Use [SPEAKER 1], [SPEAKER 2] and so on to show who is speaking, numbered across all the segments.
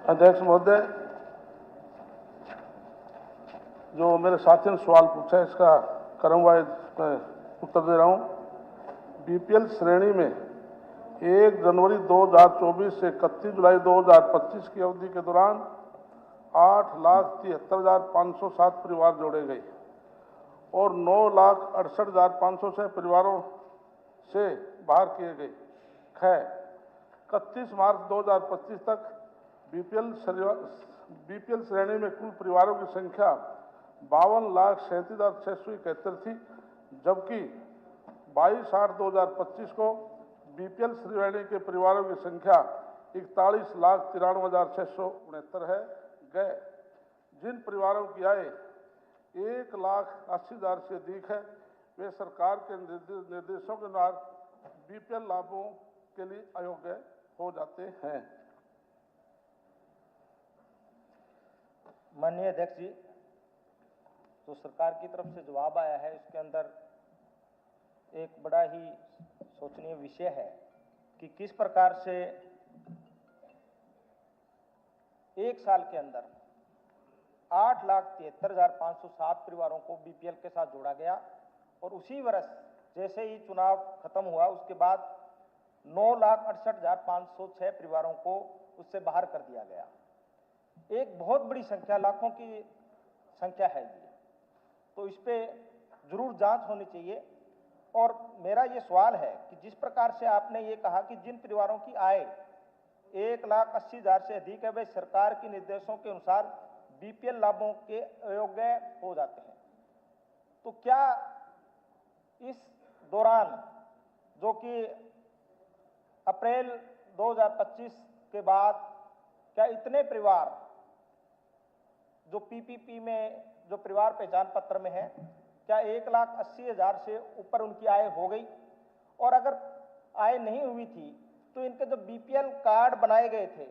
[SPEAKER 1] अध्यक्ष महोदय, जो मेरे साथी ने सवाल पूछा है इसका क्रमवाइज मैं उत्तर दे रहा हूं। बीपीएल श्रेणी में 1 जनवरी 2024 से 31 जुलाई 2025 की अवधि के दौरान 8,73,507 परिवार जोड़े गए और 9,68,506 परिवारों से बाहर किए गए। 31 मार्च 2025 तक बीपीएल श्रेणी में कुल परिवारों की संख्या 52,37,671 थी, जबकि 22/8/2025 को बीपीएल श्रेणी के परिवारों की संख्या 41,93,669 है। गए जिन परिवारों की आय 1,80,000 से अधिक है, वे सरकार के निर्देशों के अनुसार बीपीएल लाभों के लिए अयोग्य हो जाते हैं।
[SPEAKER 2] माननीय अध्यक्ष जी, तो सरकार की तरफ से जवाब आया है, इसके अंदर एक बड़ा ही सोचनीय विषय है कि किस प्रकार से एक साल के अंदर 8,73,507 परिवारों को बीपीएल के साथ जोड़ा गया और उसी वर्ष जैसे ही चुनाव खत्म हुआ उसके बाद 9,68,506 परिवारों को उससे बाहर कर दिया गया। एक बहुत बड़ी संख्या, लाखों की संख्या है ये, तो इस पे जरूर जांच होनी चाहिए। और मेरा ये सवाल है कि जिस प्रकार से आपने ये कहा कि जिन परिवारों की आय 1,80,000 से अधिक है वे सरकार के निर्देशों के अनुसार बीपीएल लाभों के अयोग्य हो जाते हैं, तो क्या इस दौरान जो कि अप्रैल 2025 के बाद क्या इतने परिवार जो पीपीपी में जो परिवार पहचान पत्र में है, क्या 1,80,000 से ऊपर उनकी आय हो गई? और अगर आय नहीं हुई थी तो इनके जो बीपीएल कार्ड बनाए गए थे,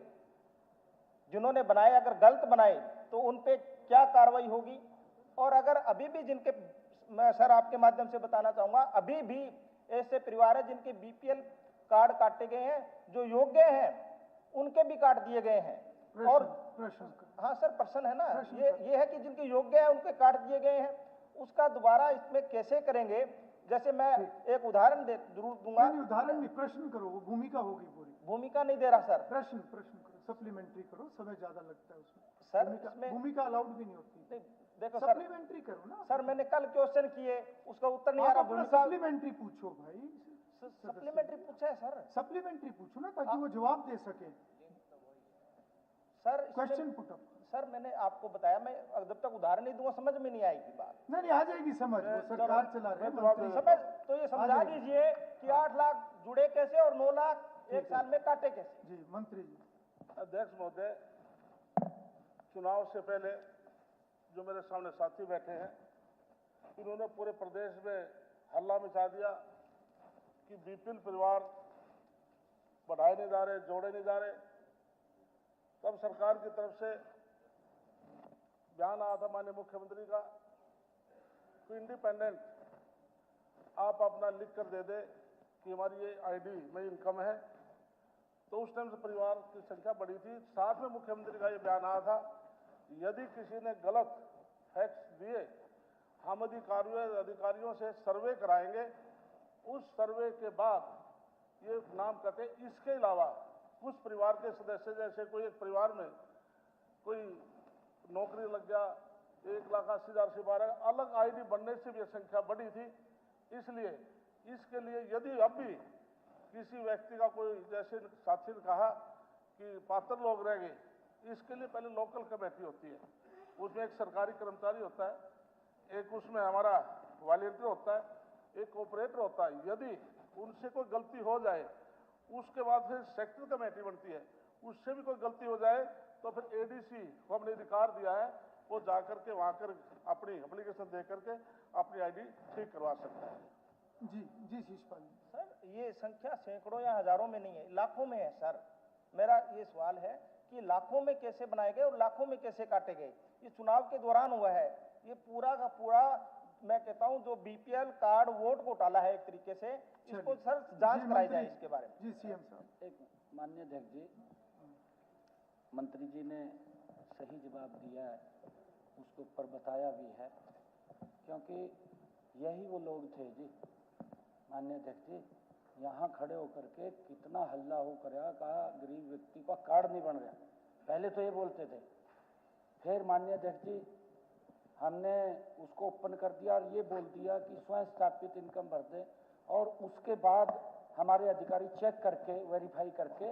[SPEAKER 2] जिन्होंने बनाए, अगर गलत बनाए तो उन पे क्या कार्रवाई होगी? और अगर अभी भी जिनके, मैं सर आपके माध्यम से बताना चाहूंगा, अभी भी ऐसे परिवार है जिनके बीपीएल कार्ड काटे गए हैं, जो योग्य हैं उनके भी काट दिए गए हैं। और हाँ सर, प्रश्न है ना, ये है कि जिनके योग्य है उनके काट दिए गए हैं, उसका दोबारा इसमें कैसे करेंगे? जैसे मैं एक उदाहरण जरूर दूंगा।
[SPEAKER 3] उदाहरण नहीं, प्रश्न करो, वो भूमिका होगी पूरी।
[SPEAKER 2] भूमिका नहीं दे रहा सर,
[SPEAKER 3] प्रश्न करो, सप्लीमेंट्री करो, समय ज्यादा लगता है उसमें।
[SPEAKER 2] सर
[SPEAKER 3] भूमिका अलाउड भी नहीं होती।
[SPEAKER 2] नहीं, देखो
[SPEAKER 3] सप्लीमेंट्री करो ना
[SPEAKER 2] सर, मैंने कल क्वेश्चन किए, उसका उत्तर नहीं आ रहा। भूमिका
[SPEAKER 3] सप्लीमेंट्री पूछो भाई,
[SPEAKER 2] सप्लीमेंट्री पूछा है सर।
[SPEAKER 3] सप्लीमेंट्री पूछो ना, ताकि वो जवाब दे सके।
[SPEAKER 2] Sir
[SPEAKER 3] question put up.
[SPEAKER 2] Sir मैंने आपको बताया, मैं जब तक उदाहरण नहीं दूंगा समझ में नहीं आएगी बात।
[SPEAKER 3] नहीं, आ जाएगी समझ, वो सरकार चला रही है।
[SPEAKER 2] समझ तो ये समझा दीजिए कि 8 लाख जुड़े कैसे और 9 लाख एक साल में काटे कैसे?
[SPEAKER 3] जी मंत्री जी।
[SPEAKER 1] अध्यक्ष महोदय, चुनाव से पहले जो मेरे सामने साथी बैठे हैं, इन्होंने पूरे प्रदेश में हल्ला मचा दिया कि बीपीएल परिवार बढ़ाए नहीं जा रहे, जोड़े नहीं जा रहे। तब सरकार की तरफ से बयान आया था माननीय मुख्यमंत्री का कि इंडिपेंडेंट आप अपना लिख कर दे दे कि हमारी ये आईडी में इनकम है, तो उस टाइम से परिवार की संख्या बढ़ी थी। साथ में मुख्यमंत्री का ये बयान आया था, यदि किसी ने गलत फैक्ट्स दिए, हम अधिकारियों से सर्वे कराएंगे, उस सर्वे के बाद ये नाम कटे। इसके अलावा कुछ परिवार के सदस्य, जैसे कोई एक परिवार में कोई नौकरी लग गया, 1,80,000 से 12, अलग आईडी बनने से भी संख्या बढ़ी थी। इसलिए इसके लिए यदि अब भी किसी व्यक्ति का कोई, जैसे साथी ने कहा कि पात्र लोग रह गए, इसके लिए पहले लोकल कमेटी होती है, उसमें एक सरकारी कर्मचारी होता है, एक उसमें हमारा वॉलंटियर होता है, एक ऑपरेटर होता है। यदि उनसे कोई गलती हो जाए, उसके बाद फिर सेक्टर कमेटी बनती है, उससे भी कोई गलती हो जाए तो फिर एडीसी को हमने अधिकार दिया है, वो जाकर के वहां कर अपनी एप्लीकेशन दे करके अपनी आईडी ठीक करवा सकता है।
[SPEAKER 3] जी शिषपाल
[SPEAKER 2] सर, ये संख्या सैकड़ों या हजारों में नहीं है, लाखों में है सर। मेरा ये सवाल है कि लाखों में कैसे बनाए गए और लाखों में कैसे काटे गए? ये चुनाव के दौरान हुआ है, ये पूरा का पूरा मैं कहता हूं जो बीपीएल कार्ड वोट घोटाला है एक तरीके से, इसको सर जांच कराई जाए इसके बारे में।
[SPEAKER 3] जी सीएम साहब।
[SPEAKER 4] एक माननीय अध्यक्ष जी, मंत्री जी ने सही जवाब दिया है, उसके ऊपर बताया भी है, क्योंकि यही वो लोग थे जी, माननीय अध्यक्ष जी, यहाँ खड़े होकर के कितना हल्ला हो कराया, कहा गरीब व्यक्ति का कार्ड नहीं बन रहा। पहले तो ये बोलते थे, फिर माननीय अध्यक्ष जी हमने उसको ओपन कर दिया और ये बोल दिया कि स्वयं स्थापित इनकम भर दें, और उसके बाद हमारे अधिकारी चेक करके वेरीफाई करके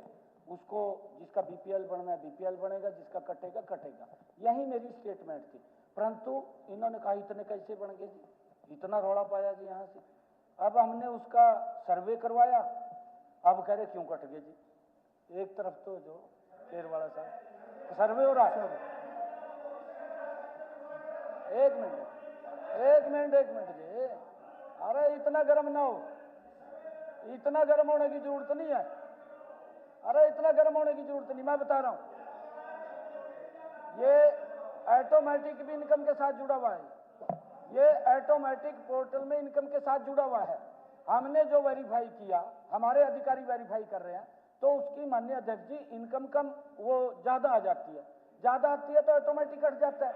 [SPEAKER 4] उसको जिसका बीपीएल बनना है बीपीएल बनेगा, जिसका कटेगा कटेगा। यही मेरी स्टेटमेंट थी, परंतु इन्होंने कहा इतने कैसे बन गए जी, इतना रौला पाया जी यहाँ से। अब हमने उसका सर्वे करवाया, अब कह रहे क्यों कट गए जी। एक तरफ तो जो केरवाड़ा साहब सर्वे हो रहा है, एक मिनट जी, अरे इतना गर्म ना हो, इतना गर्म होने की जरूरत नहीं है, अरे इतना गर्म होने की जरूरत नहीं, मैं बता रहा हूं, ये ऑटोमेटिक भी इनकम के साथ जुड़ा हुआ है, ये ऑटोमेटिक पोर्टल में इनकम के साथ जुड़ा हुआ है। हमने जो वेरीफाई किया, हमारे अधिकारी वेरीफाई कर रहे हैं, तो उसकी माननीय अध्यक्ष जी इनकम कम वो ज्यादा आ जाती है, ज्यादा आती है तो ऑटोमेटिक कट जाता है।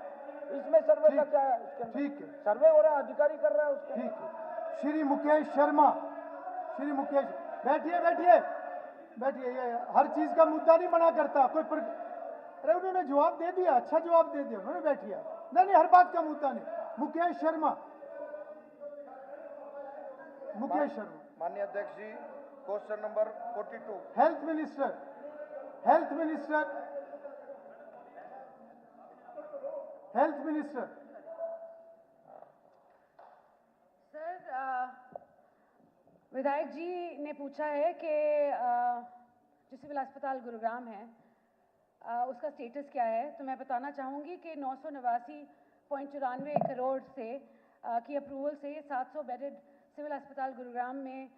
[SPEAKER 4] इसमें सर्वे का क्या है, उसके
[SPEAKER 3] ठीक है,
[SPEAKER 4] सर्वे हो रहा है, अधिकारी कर रहा है उसको।
[SPEAKER 3] ठीक है। श्री मुकेश शर्मा, श्री मुकेश बैठिए बैठिए बैठिए, ये हर चीज का मुद्दा नहीं मना करता कोई अरे उन्होंने जवाब दे दिया, अच्छा जवाब दे दिया उन्होंने, बैठिए। नहीं हर बात का मुद्दा नहीं। मुकेश शर्मा, मुकेश शर्मा।
[SPEAKER 5] माननीय अध्यक्ष जी, question number 42।
[SPEAKER 3] Health minister, health minister, health minister.
[SPEAKER 6] Sir, विधायक जी ने पूछा है कि जो सिविल अस्पताल गुरुग्राम है उसका स्टेटस क्या है, तो मैं बताना चाहूँगी कि 989.94 करोड़ से की अप्रूवल से 700 बेडेड सिविल अस्पताल गुरुग्राम में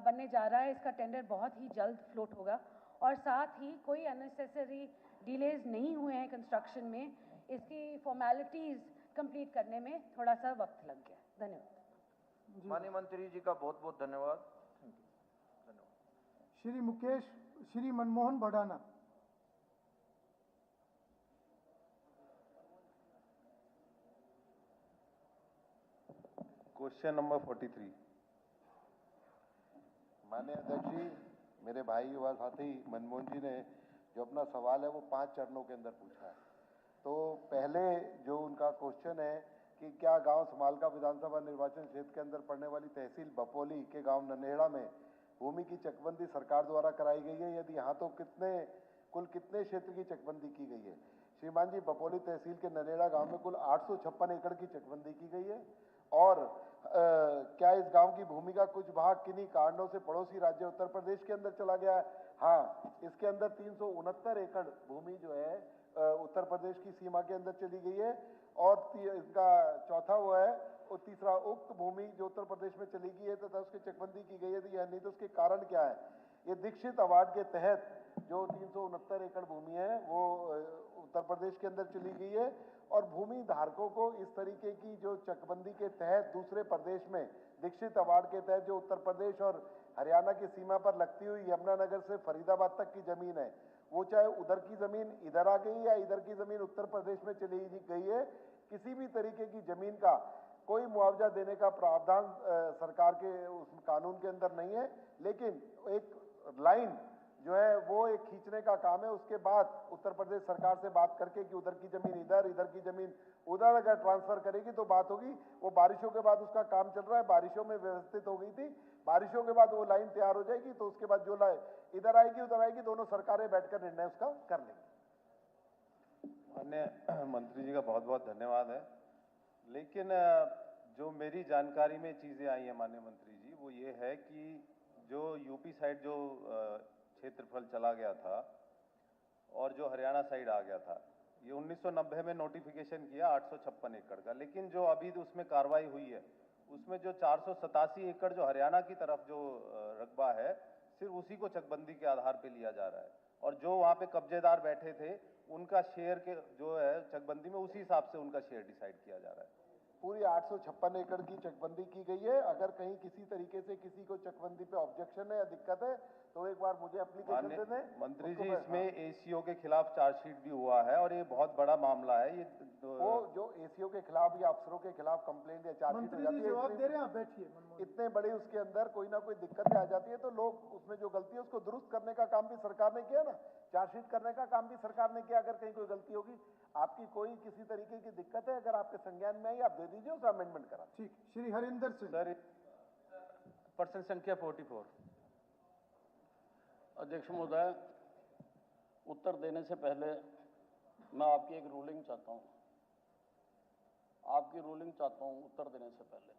[SPEAKER 6] बनने जा रहा है। इसका टेंडर बहुत ही जल्द फ्लोट होगा, और साथ ही कोई अननेसेसरी डिलेज नहीं हुए हैं कंस्ट्रक्शन में, इसकी फॉर्मेलिटीज़ कंप्लीट करने में थोड़ा सा वक्त लग गया। धन्यवाद।
[SPEAKER 5] माननीय मंत्री जी का बहुत बहुत धन्यवाद।
[SPEAKER 3] श्री मुकेश, श्री मनमोहन भडाना।
[SPEAKER 7] Question number 43। माननीय अध्यक्ष जी, मेरे भाई युवा साथी मनमोहन जी ने जो अपना सवाल है वो 5 चरणों के अंदर पूछा है। तो पहले जो उनका क्वेश्चन है कि क्या गांव समालका विधानसभा निर्वाचन क्षेत्र के अंदर पड़ने वाली तहसील बपोली के गांव ननेड़ा में भूमि की चकबंदी सरकार द्वारा कराई गई है, यदि हाँ तो कुल कितने क्षेत्र की चकबंदी की गई है। श्रीमान जी, बपोली तहसील के ननेड़ा गांव में कुल 856 एकड़ की चकबंदी की गई है, और क्या इस गांव की भूमि का कुछ भाग किन्हीं कारणों से पड़ोसी राज्य उत्तर प्रदेश के अंदर चला गया है। हाँ, इसके अंदर 369 एकड़ भूमि जो है उत्तर प्रदेश की सीमा के अंदर चली गई है, और इसका चौथा वो है और तीसरा उक्त भूमि जो उत्तर प्रदेश में चली गई है तथा उसकी चकबंदी की गई है, तो यह नहीं तो उसके कारण क्या है। ये दीक्षित अवार्ड के तहत जो 369 एकड़ भूमि है वो उत्तर प्रदेश के अंदर चली गई है, और भूमि धारकों को इस तरीके की जो चकबंदी के तहत दूसरे प्रदेश में दीक्षित अवार्ड के तहत जो उत्तर प्रदेश और हरियाणा की सीमा पर लगती हुई यमुनानगर से फरीदाबाद तक की जमीन है, वो चाहे उधर की जमीन इधर आ गई या इधर की जमीन उत्तर प्रदेश में चली गई है, किसी भी तरीके की जमीन का कोई मुआवजा देने का प्रावधान सरकार के उस कानून के अंदर नहीं है। लेकिन एक लाइन जो है वो एक खींचने का काम है, उसके बाद उत्तर प्रदेश सरकार से बात करके कि उधर की जमीन इधर की जमीन उधर अगर ट्रांसफर करेगी तो बात होगी। वो बारिशों के बाद उसका काम चल रहा है, बारिशों में व्यवस्थित हो गई थी, बारिशों के बाद वो लाइन तैयार हो जाएगी, तो उसके बाद जो इधर आएगी उधर आएगी, दोनों सरकारें बैठकर निर्णय उसका कर लेंगी। माननीय मंत्री जी का बहुत बहुत धन्यवाद है। लेकिन जो मेरी जानकारी में चीज़ें आई हैं माननीय मंत्री जी, वो ये है कि जो यूपी साइड जो क्षेत्रफल चला गया था और जो हरियाणा साइड आ गया था, ये 1990 में नोटिफिकेशन किया 856 एकड़ का, लेकिन जो अभी उसमें कार्रवाई हुई है उसमें जो 487 एकड़ जो हरियाणा की तरफ जो रकबा है, सिर्फ उसी को चकबंदी के आधार पे लिया जा रहा है, और जो वहाँ पे कब्जेदार बैठे थे उनका शेयर के जो है चकबंदी में उसी हिसाब से उनका शेयर डिसाइड किया जा रहा है। पूरी 856 एकड़ की चकबंदी की गई है। अगर कहीं किसी तरीके से किसी को चकबंदी पे ऑब्जेक्शन है या दिक्कत है तो एक बार मुझे एप्लीकेशन दे दें।
[SPEAKER 8] मंत्री
[SPEAKER 7] उसको
[SPEAKER 8] जी,
[SPEAKER 7] मैं-
[SPEAKER 8] इसमें एसीओ के खिलाफ चार्जशीट भी हुआ है और ये बहुत बड़ा मामला है। ये
[SPEAKER 7] वो जो एसीओ के खिलाफ या अफसरों के खिलाफ कंप्लेंट या चार्जशीट हो
[SPEAKER 3] मंत्री
[SPEAKER 7] जाती
[SPEAKER 3] जी
[SPEAKER 7] है,
[SPEAKER 3] जवाब दे रहे हैं, आप बैठिए। मनमोहन जी।
[SPEAKER 7] इतने बड़े उसके अंदर कोई ना कोई दिक्कतें आ जाती है तो लोग उसमें जो गलती है उसको दुरुस्त करने का काम भी सरकार ने किया ना, चार्जशीट करने का काम भी सरकार ने किया। अगर कहीं कोई गलती होगी, आपकी कोई किसी तरीके की दिक्कत है, अगर आपके संज्ञान में आई, आप दे दीजिए, उसे अमेंडमेंट करा।
[SPEAKER 3] ठीक, श्री हरिंदर सिंह।
[SPEAKER 8] सर, पर्सन संख्या 44।
[SPEAKER 4] अध्यक्ष महोदय, उत्तर देने से पहले मैं आपकी एक रूलिंग चाहता हूँ, आपकी रूलिंग चाहता हूँ उत्तर देने से पहले,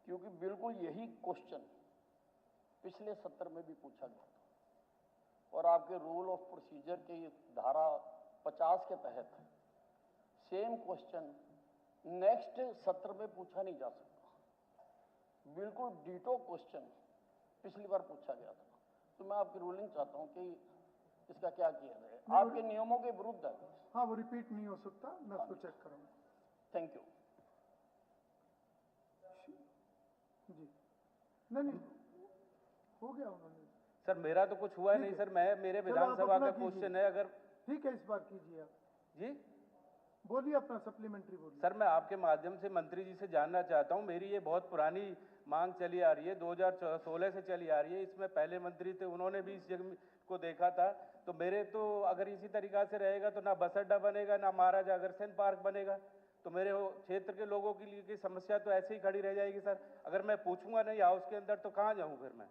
[SPEAKER 4] क्योंकि बिल्कुल यही क्वेश्चन पिछले सत्र में भी पूछा गया था और आपके रूल ऑफ प्रोसीजर की धारा 50 के तहत सेम क्वेश्चन नेक्स्ट सत्र में पूछा नहीं जा सकता। बिल्कुल डीटो क्वेश्चन पिछली बार पूछा गया था, तो मैं आपकी रूलिंग चाहता हूं कि इसका क्या किया जाए। आपके नियमों के विरुद्ध है।
[SPEAKER 3] हाँ, वो रिपीट नहीं हो सकता, मैं उसको चेक करूंगा।
[SPEAKER 4] Thank you.
[SPEAKER 3] जी, नहीं हो गया उन्होंने।
[SPEAKER 8] सर, मेरा तो कुछ हुआ
[SPEAKER 3] ठीक
[SPEAKER 8] नहीं
[SPEAKER 3] है।
[SPEAKER 8] सर। मेरे
[SPEAKER 3] चलो,
[SPEAKER 8] विधानसभा
[SPEAKER 3] आप
[SPEAKER 8] का
[SPEAKER 3] अपना
[SPEAKER 8] क्वेश्चन
[SPEAKER 3] कीजिए।
[SPEAKER 8] है। अगर
[SPEAKER 3] ठीक है, इस बार कीजिए आप।
[SPEAKER 8] जी
[SPEAKER 3] बोलिए, अपना सप्लीमेंट्री बोलिए।
[SPEAKER 8] सर, मैं आपके माध्यम से मंत्री जी से जानना चाहता हूं, मेरी ये बहुत पुरानी मांग चली आ रही है, 2016 से चली आ रही है। इसमें पहले मंत्री थे, उन्होंने भी इस जगह को देखा था। तो मेरे तो अगर इसी तरीका से रहेगा तो ना बस अड्डा बनेगा, ना महाराजा अग्रसेन पार्क बनेगा, तो मेरे क्षेत्र के लोगों के लिए की समस्या तो ऐसे ही खड़ी रह जाएगी सर। अगर मैं पूछूंगा नहीं हाउस के अंदर तो कहाँ जाऊँ फिर मैं?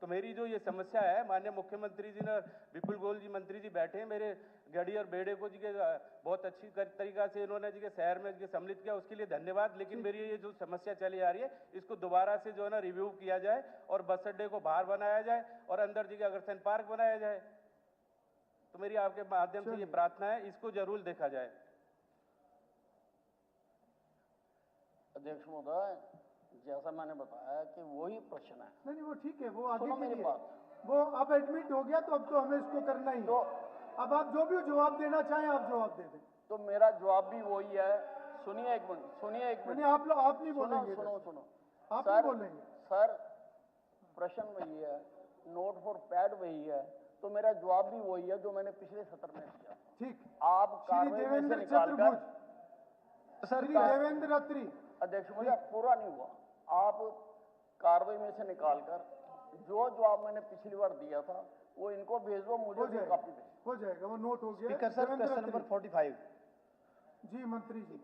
[SPEAKER 8] तो मेरी जो ये समस्या है, माननीय मुख्यमंत्री जी ने, विपुल गोयल जी मंत्री जी बैठे हैं, मेरे गढ़ी और बेड़े को जी के बहुत अच्छी तरीका से इन्होंने जी के शहर में जी सम्मिलित किया, उसके लिए धन्यवाद। लेकिन मेरी ये जो समस्या चली आ रही है, इसको दोबारा से जो है ना रिव्यू किया जाए और बस अड्डे को बाहर बनाया जाए और अंदर जी के अग्रसेन पार्क बनाया जाए। तो मेरी आपके माध्यम से ये प्रार्थना है, इसको जरूर देखा जाए।
[SPEAKER 4] अध्यक्ष महोदय, जैसा मैंने बताया कि वही प्रश्न है।
[SPEAKER 3] नहीं, वो ठीक है, वो आगे
[SPEAKER 4] सुनो
[SPEAKER 3] के
[SPEAKER 4] मेरी
[SPEAKER 3] लिए।
[SPEAKER 4] बात।
[SPEAKER 3] वो अब एडमिट हो गया तो अब तो हमें इसको करना ही है।
[SPEAKER 4] तो
[SPEAKER 3] अब आप जो भी जवाब देना चाहें, आप जवाब दे दें।
[SPEAKER 4] तो मेरा जवाब भी वही है। सुनिए एक मिनट, सुनिए एक
[SPEAKER 3] नहीं,
[SPEAKER 4] मिनट।
[SPEAKER 3] आप लोग, आप नहीं
[SPEAKER 4] सुनो
[SPEAKER 3] बोलेंगे।
[SPEAKER 4] सुनो सुनो,
[SPEAKER 3] आप नहीं बोलेंगे।
[SPEAKER 4] सर, प्रश्न वही है, नोट फॉर पैड वही है, तो मेरा जवाब भी वही है जो मैंने पिछले सत्र में दिया।
[SPEAKER 3] ठीक,
[SPEAKER 4] आप
[SPEAKER 3] श्री
[SPEAKER 4] कार्रवाई में से
[SPEAKER 3] देवेंद्र
[SPEAKER 4] निकालकर,
[SPEAKER 3] चतुर्भुज। श्री देवेंद्र अत्री।
[SPEAKER 4] अध्यक्ष मुझे पूरा नहीं हुआ, आप कार्रवाई में से निकालकर जो जवाब मैंने पिछली बार दिया था वो इनको भेज दो, मुझे भी कॉपी भेज।
[SPEAKER 3] हो जाएगा, वो नोट हो गया।
[SPEAKER 2] Speaker sir, question number 45।
[SPEAKER 3] जी मंत्री जी।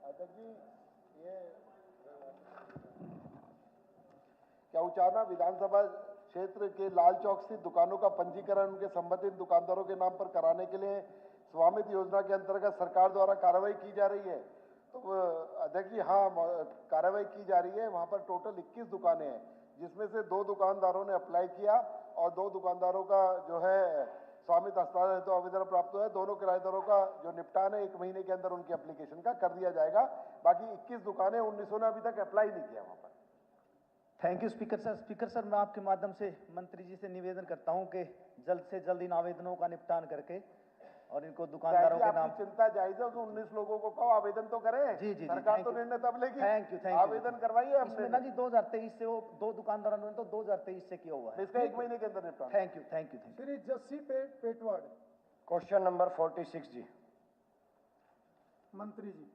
[SPEAKER 7] अध्यक्ष जी, ये क्या उचाना विधानसभा क्षेत्र के लाल चौक स्थित दुकानों का पंजीकरण उनके संबंधित दुकानदारों के नाम पर कराने के लिए स्वामित्व योजना के अंतर्गत सरकार द्वारा कार्रवाई की जा रही है? तो अध्यक्ष जी, हाँ, कार्रवाई की जा रही है। वहाँ पर टोटल 21 दुकानें हैं, जिसमें से 2 दुकानदारों ने अप्लाई किया और 2 दुकानदारों का जो है स्वामित्व हस्तांतरण हेतु आवेदन प्राप्त हुआ है। दोनों किराएदारों का जो निपटान है 1 महीने के अंदर उनकी एप्लीकेशन का कर दिया जाएगा। बाकी 21 दुकानें 1900 ने अभी तक अप्लाई नहीं किया वहाँ पर।
[SPEAKER 2] Thank you speaker sir. Speaker sir, मैं आपके माध्यम से मंत्री जी से निवेदन करता हूं कि जल्द से जल्द इन आवेदनों का निपटान करके और इनको दुकानदारों के नाम।
[SPEAKER 7] आपकी चिंता जायज है, तो 19 लोगों को कहो आवेदन तो करें।
[SPEAKER 2] जी जी,
[SPEAKER 7] सरकार तो निर्णय तब लेगी।
[SPEAKER 2] थैंक यू,
[SPEAKER 7] आवेदन करवाइए।
[SPEAKER 2] इसमें ना जी 2023 से वो 2 दुकानदारों ने तो 2023 से किया हुआ है।
[SPEAKER 7] इसका 1 महीने के अंदर निपटान।
[SPEAKER 2] Thank you, thank you, thank you.
[SPEAKER 3] Shri Jassi Petwar.
[SPEAKER 5] Question number 46 जी।
[SPEAKER 3] मंत्री जी।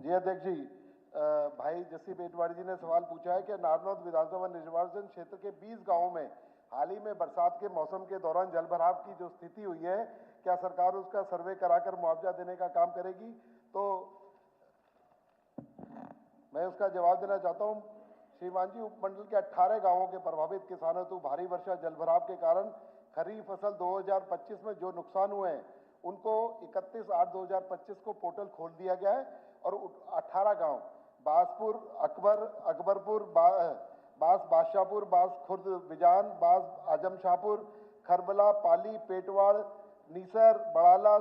[SPEAKER 7] जी अध्यक्ष जी, भाई जस्सी पेटवाड़ी जी ने सवाल पूछा है कि नारनौल विधानसभा निर्वाचन क्षेत्र के 20 गांवों में हाल ही में बरसात के मौसम के दौरान जलभराव की जो स्थिति हुई है, क्या सरकार उसका सर्वे कराकर मुआवजा देने का काम करेगी? तो मैं उसका जवाब देना चाहता हूं। श्रीमान जी, उपमंडल के 18 गांवों के प्रभावित किसानों को भारी वर्षा जलभराव के कारण खरीफ फसल 2025 में जो नुकसान हुए हैं उनको 31/8/2025 को पोर्टल खोल दिया गया है और 18 गांव बासपुर, अकबरपुर, बास बादशाहपुर, बास खुर्द बिजान, बास आजम शाहपुर, खरबला, पाली, पेटवाड़, नीसर, बड़ाला,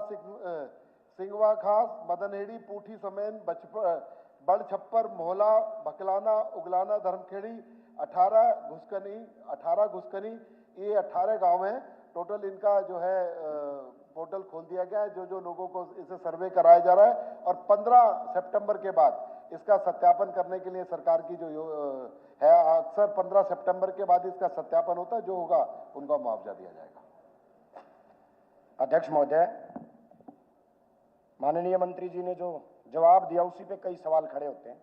[SPEAKER 7] सिंगवा खास, मदनहेड़ी, पूठी समेन, बड़ छप्पर, मोहला, बकलाना, उगलाना, धर्मखेड़ी, 18 घुसकनी, ये 18 गांव हैं टोटल। इनका जो है पोर्टल खोल दिया गया है, जो लोगों को इसे सर्वे कराया जा रहा है, और 15 सितंबर के बाद इसका सत्यापन करने के लिए सरकार की जो है, अक्सर 15 सितंबर के बाद इसका सत्यापन होता है, जो होगा उनका मुआवजा दिया जाएगा।
[SPEAKER 5] अध्यक्ष महोदय, माननीय मंत्री जी ने जो जवाब दिया उसी पे कई सवाल खड़े होते हैं।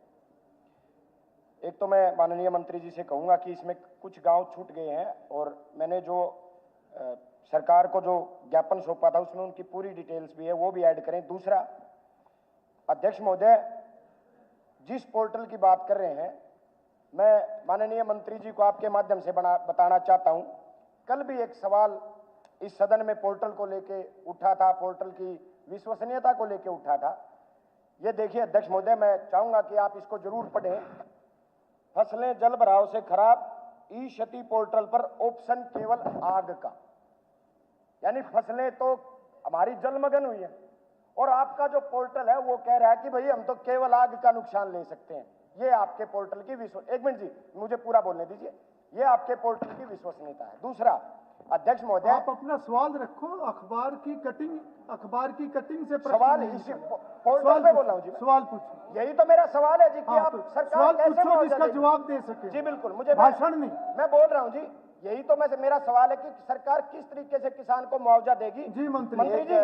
[SPEAKER 5] एक तो मैं माननीय मंत्री जी से कहूंगा कि इसमें कुछ गांव छूट गए हैं, और मैंने जो सरकार को जो ज्ञापन सौंपा था उसमें उनकी पूरी डिटेल्स भी है, वो भी ऐड करें। दूसरा, अध्यक्ष महोदय, जिस पोर्टल की बात कर रहे हैं, मैं माननीय मंत्री जी को आपके माध्यम से बताना चाहता हूं, कल भी एक सवाल इस सदन में पोर्टल को लेके उठा था, पोर्टल की विश्वसनीयता को लेके उठा था। ये देखिए अध्यक्ष महोदय, मैं चाहूंगा कि आप इसको जरूर पढ़ें। फसलें जल भराव से खराब, ई क्षति पोर्टल पर ऑप्शन केवल आग का, यानी फसलें तो हमारी जलमग्न हुई है, और आपका जो पोर्टल है वो कह रहा है कि भाई हम तो केवल आग का नुकसान ले सकते हैं। ये आपके पोर्टल की एक मिनट जी, मुझे पूरा बोलने दीजिए। ये आपके पोर्टल की विश्वसनीयता है। दूसरा, अध्यक्ष महोदय,
[SPEAKER 3] आप अपना सवाल रखो, अखबार की कटिंग से प्रश्न
[SPEAKER 5] सवाल
[SPEAKER 3] नहीं
[SPEAKER 5] इसी
[SPEAKER 3] निकालो।
[SPEAKER 5] पोर्टल पे बोल रहा हूँ जी,
[SPEAKER 3] सवाल पूछो।
[SPEAKER 5] यही तो मेरा सवाल है जी कि आप
[SPEAKER 3] तो
[SPEAKER 5] सरकार
[SPEAKER 3] सवाल
[SPEAKER 5] कैसे
[SPEAKER 3] पूछो
[SPEAKER 5] मुआवजा
[SPEAKER 3] जिसका
[SPEAKER 5] देगी?
[SPEAKER 3] जवाब दे सके।
[SPEAKER 5] जी बिल्कुल, मुझे
[SPEAKER 3] भाषण नहीं।
[SPEAKER 5] मैं बोल रहा हूँ जी, यही तो मेरा सवाल है कि सरकार किस तरीके से किसान को मुआवजा देगी।
[SPEAKER 3] जी मंत्री
[SPEAKER 5] जी,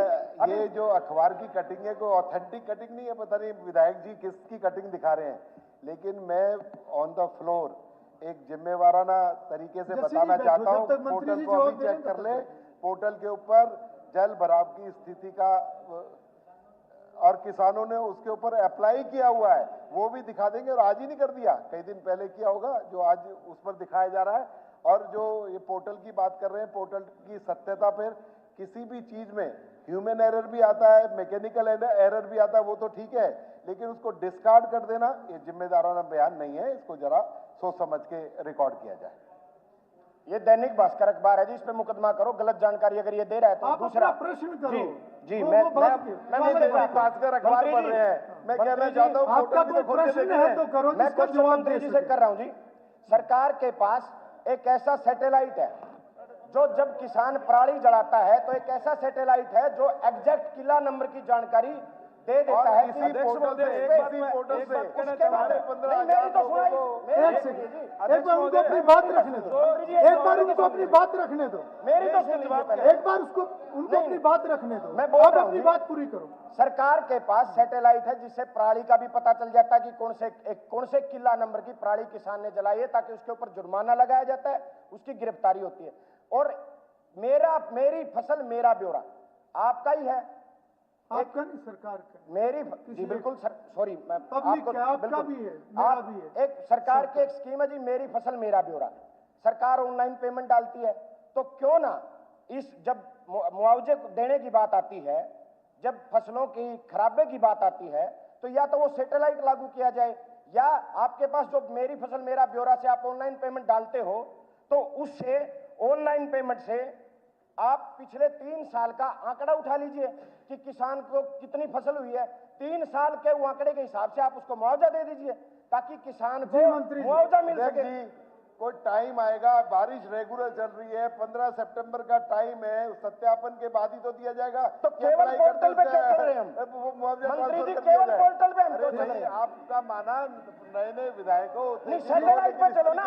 [SPEAKER 7] ये जो अखबार की कटिंग है, कोई ऑथेंटिक कटिंग नहीं है, पता नहीं विधायक जी किसकी कटिंग दिखा रहे हैं, लेकिन मैं ऑन द फ्लोर एक जिम्मेवाराना तरीके से बताना चाहता हूँ। पोर्टल को अभी चेक कर ले, पोर्टल के ऊपर जल भराव की स्थिति का, और किसानों ने उसके ऊपर अप्लाई किया हुआ है, वो भी दिखा देंगे। और आज ही नहीं कर दिया, कई दिन पहले किया होगा, जो आज उस पर दिखाया जा रहा है। और जो ये पोर्टल की बात कर रहे हैं, पोर्टल की सत्यता पर किसी भी चीज में ह्यूमन एरर भी आता है, मैकेनिकल एरर भी आता है, वो तो ठीक है, लेकिन उसको डिस्कार्ड कर देना ये जिम्मेदाराना बयान नहीं है। इसको जरा सोच समझ के रिकॉर्ड किया जाए।
[SPEAKER 5] ये दैनिक भास्कर अखबार है जी, इस पे मुकदमा करो, गलत जानकारी अगर ये दे रहा है तो।
[SPEAKER 3] आप
[SPEAKER 5] दूसरा
[SPEAKER 3] प्रश्न करो।
[SPEAKER 5] जी,
[SPEAKER 3] वो
[SPEAKER 5] मैं
[SPEAKER 7] भास्कर अखबार पढ़ रहे हैं, मैं कहना चाहता हूँ
[SPEAKER 3] आपका कोई प्रश्न है तो करो,
[SPEAKER 5] मैं
[SPEAKER 3] जिसका
[SPEAKER 5] क्वेश्चन
[SPEAKER 3] जवाब
[SPEAKER 5] मंत्री
[SPEAKER 3] दे
[SPEAKER 5] जी से
[SPEAKER 3] सके।
[SPEAKER 5] कर रहा हूँ जी। सरकार के पास एक ऐसा सैटेलाइट है जो जब किसान पराली जलाता है तो एक ऐसा सैटेलाइट है जो एग्जैक्ट किला नंबर की जानकारी दे देता है।
[SPEAKER 7] इसी पोर्टल से
[SPEAKER 3] एक बार उनको अपनी बात रखने दो, एक बार उनको अपनी बात रखने दो,
[SPEAKER 5] मेरी तो सुन लीजिए पहले।
[SPEAKER 3] एक बार उनको अपनी बात रखने दो,
[SPEAKER 5] मैं बोल
[SPEAKER 3] आप
[SPEAKER 5] रहा हूं
[SPEAKER 3] अपनी
[SPEAKER 5] जी।
[SPEAKER 3] बात पूरी करो।
[SPEAKER 5] सरकार के पास सैटेलाइट है जिससे पराली का भी पता चल जाता है कि कौन से किला नंबर की पराली किसान ने जलाई है, ताकि उसके ऊपर जुर्माना लगाया जाता है, उसकी गिरफ्तारी होती है। और मेरी फसल मेरा ब्यौरा आपका ही है,
[SPEAKER 3] आपका नहीं, सरकार का।
[SPEAKER 5] मेरी जी बिल्कुल सर, सॉरी मैं
[SPEAKER 3] पब्लिक का, आपका भी है, मेरा भी है।
[SPEAKER 5] एक सरकार की एक स्कीम है जी, मेरी फसल मेरा ब्यौरा। सरकार ऑनलाइन पेमेंट डालती है, तो क्यों ना जब मुआवजे देने की बात आती है, जब फसलों की खराबे की बात आती है, तो या तो वो सैटेलाइट लागू किया जाए, या आपके पास जो मेरी फसल मेरा ब्यौरा से आप ऑनलाइन पेमेंट डालते हो, तो उससे ऑनलाइन पेमेंट से आप पिछले 3 साल का आंकड़ा उठा लीजिए कि किसान को कितनी फसल हुई है, 3 साल के वो आंकड़े के हिसाब से आप उसको मुआवजा दे दीजिए, ताकि किसान को मुआवजा मिल सके।
[SPEAKER 7] कोई टाइम आएगा, बारिश रेगुलर चल रही है, 15 सितंबर का टाइम है, सत्यापन के बाद ही तो दिया जाएगा।
[SPEAKER 5] तो केवल पोर्टल पे क्यों चल रहे हैं हम?
[SPEAKER 7] वो मुआवजा
[SPEAKER 5] मंत्री जी केवल पोर्टल पे हम क्यों चल रहे
[SPEAKER 7] नहीं,
[SPEAKER 5] हैं?
[SPEAKER 7] आपका माना नए विधायकों
[SPEAKER 5] नहीं, सैटेलाइट पे चलो ना,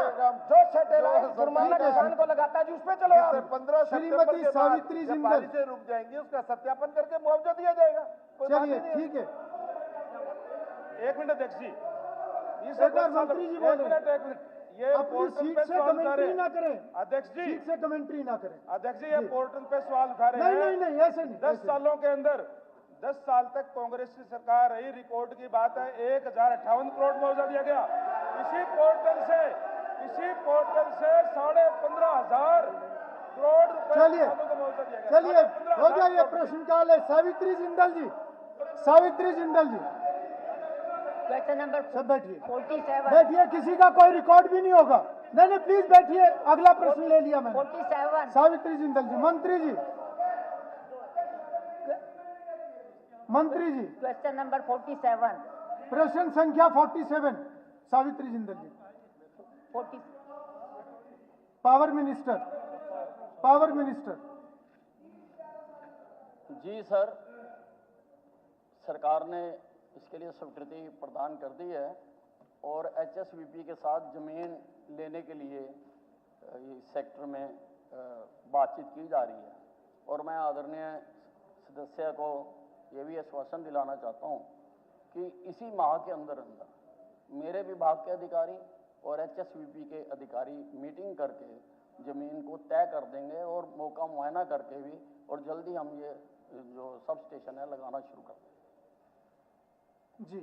[SPEAKER 5] जो सैटेलाइट जुर्माना किसान को लगाता है जी, उस पे चलो आप।
[SPEAKER 7] 15 सितंबर के बाद जब बारिशें रुक जाएंगी, उसका सत्यापन करके मुआवजा दिया जाएगा।
[SPEAKER 3] चलिए ठीक है,
[SPEAKER 8] 1 मिनट अध्यक्ष जी,
[SPEAKER 3] एक बार मंत्री जी बोल रहे हैं।
[SPEAKER 8] ये
[SPEAKER 3] अपनी
[SPEAKER 8] पोर्टल
[SPEAKER 3] सीट
[SPEAKER 8] पे
[SPEAKER 3] से
[SPEAKER 8] सवाल उठा
[SPEAKER 3] कमेंट्री
[SPEAKER 8] रहे
[SPEAKER 3] ना
[SPEAKER 8] हैं
[SPEAKER 3] करें,
[SPEAKER 8] अध्यक्ष जी,
[SPEAKER 3] सीट से कमेंट्री ना करें।
[SPEAKER 8] अध्यक्ष जी, ये पोर्टल पे सवाल उठा रहे हैं।
[SPEAKER 3] नहीं ऐसे नहीं।
[SPEAKER 8] 10 सालों के अंदर 10 साल तक कांग्रेस की सरकार रही, रिकॉर्ड की बात है, 1058 करोड़ मुआवजा दिया गया। इसी पोर्टल से 15,500 करोड़ रुपए
[SPEAKER 3] चलिए
[SPEAKER 8] किसानों को मुआवजा दिया गया।
[SPEAKER 3] चलिए,
[SPEAKER 8] 15,500
[SPEAKER 3] हो गया ये प्रश्नकाल है। सावित्री जिंदल जी,
[SPEAKER 9] क्वेश्चन नंबर
[SPEAKER 3] सब बैठिए,
[SPEAKER 9] 47।
[SPEAKER 3] बैठिए, किसी का कोई रिकॉर्ड भी नहीं होगा। नहीं प्लीज बैठिए, अगला प्रश्न ले लिया मैंने।
[SPEAKER 9] 47
[SPEAKER 3] सावित्री जिंदल जी, मंत्री जी, मंत्री जी,
[SPEAKER 9] क्वेश्चन नंबर 47
[SPEAKER 3] प्रश्न संख्या 47 सावित्री जिंदल जी,
[SPEAKER 9] 40
[SPEAKER 3] पावर मिनिस्टर, पावर मिनिस्टर।
[SPEAKER 10] जी सर, सरकार ने इसके लिए स्वीकृति प्रदान कर दी है और HSVP के साथ ज़मीन लेने के लिए इस सेक्टर में बातचीत की जा रही है और मैं आदरणीय सदस्य को ये भी आश्वासन दिलाना चाहता हूँ कि इसी माह के अंदर मेरे विभाग के अधिकारी और HSVP के अधिकारी मीटिंग करके ज़मीन को तय कर देंगे और मौका मुआयना करके भी, और जल्दी हम ये जो सब स्टेशन है लगाना शुरू कर देंगे।
[SPEAKER 3] जी,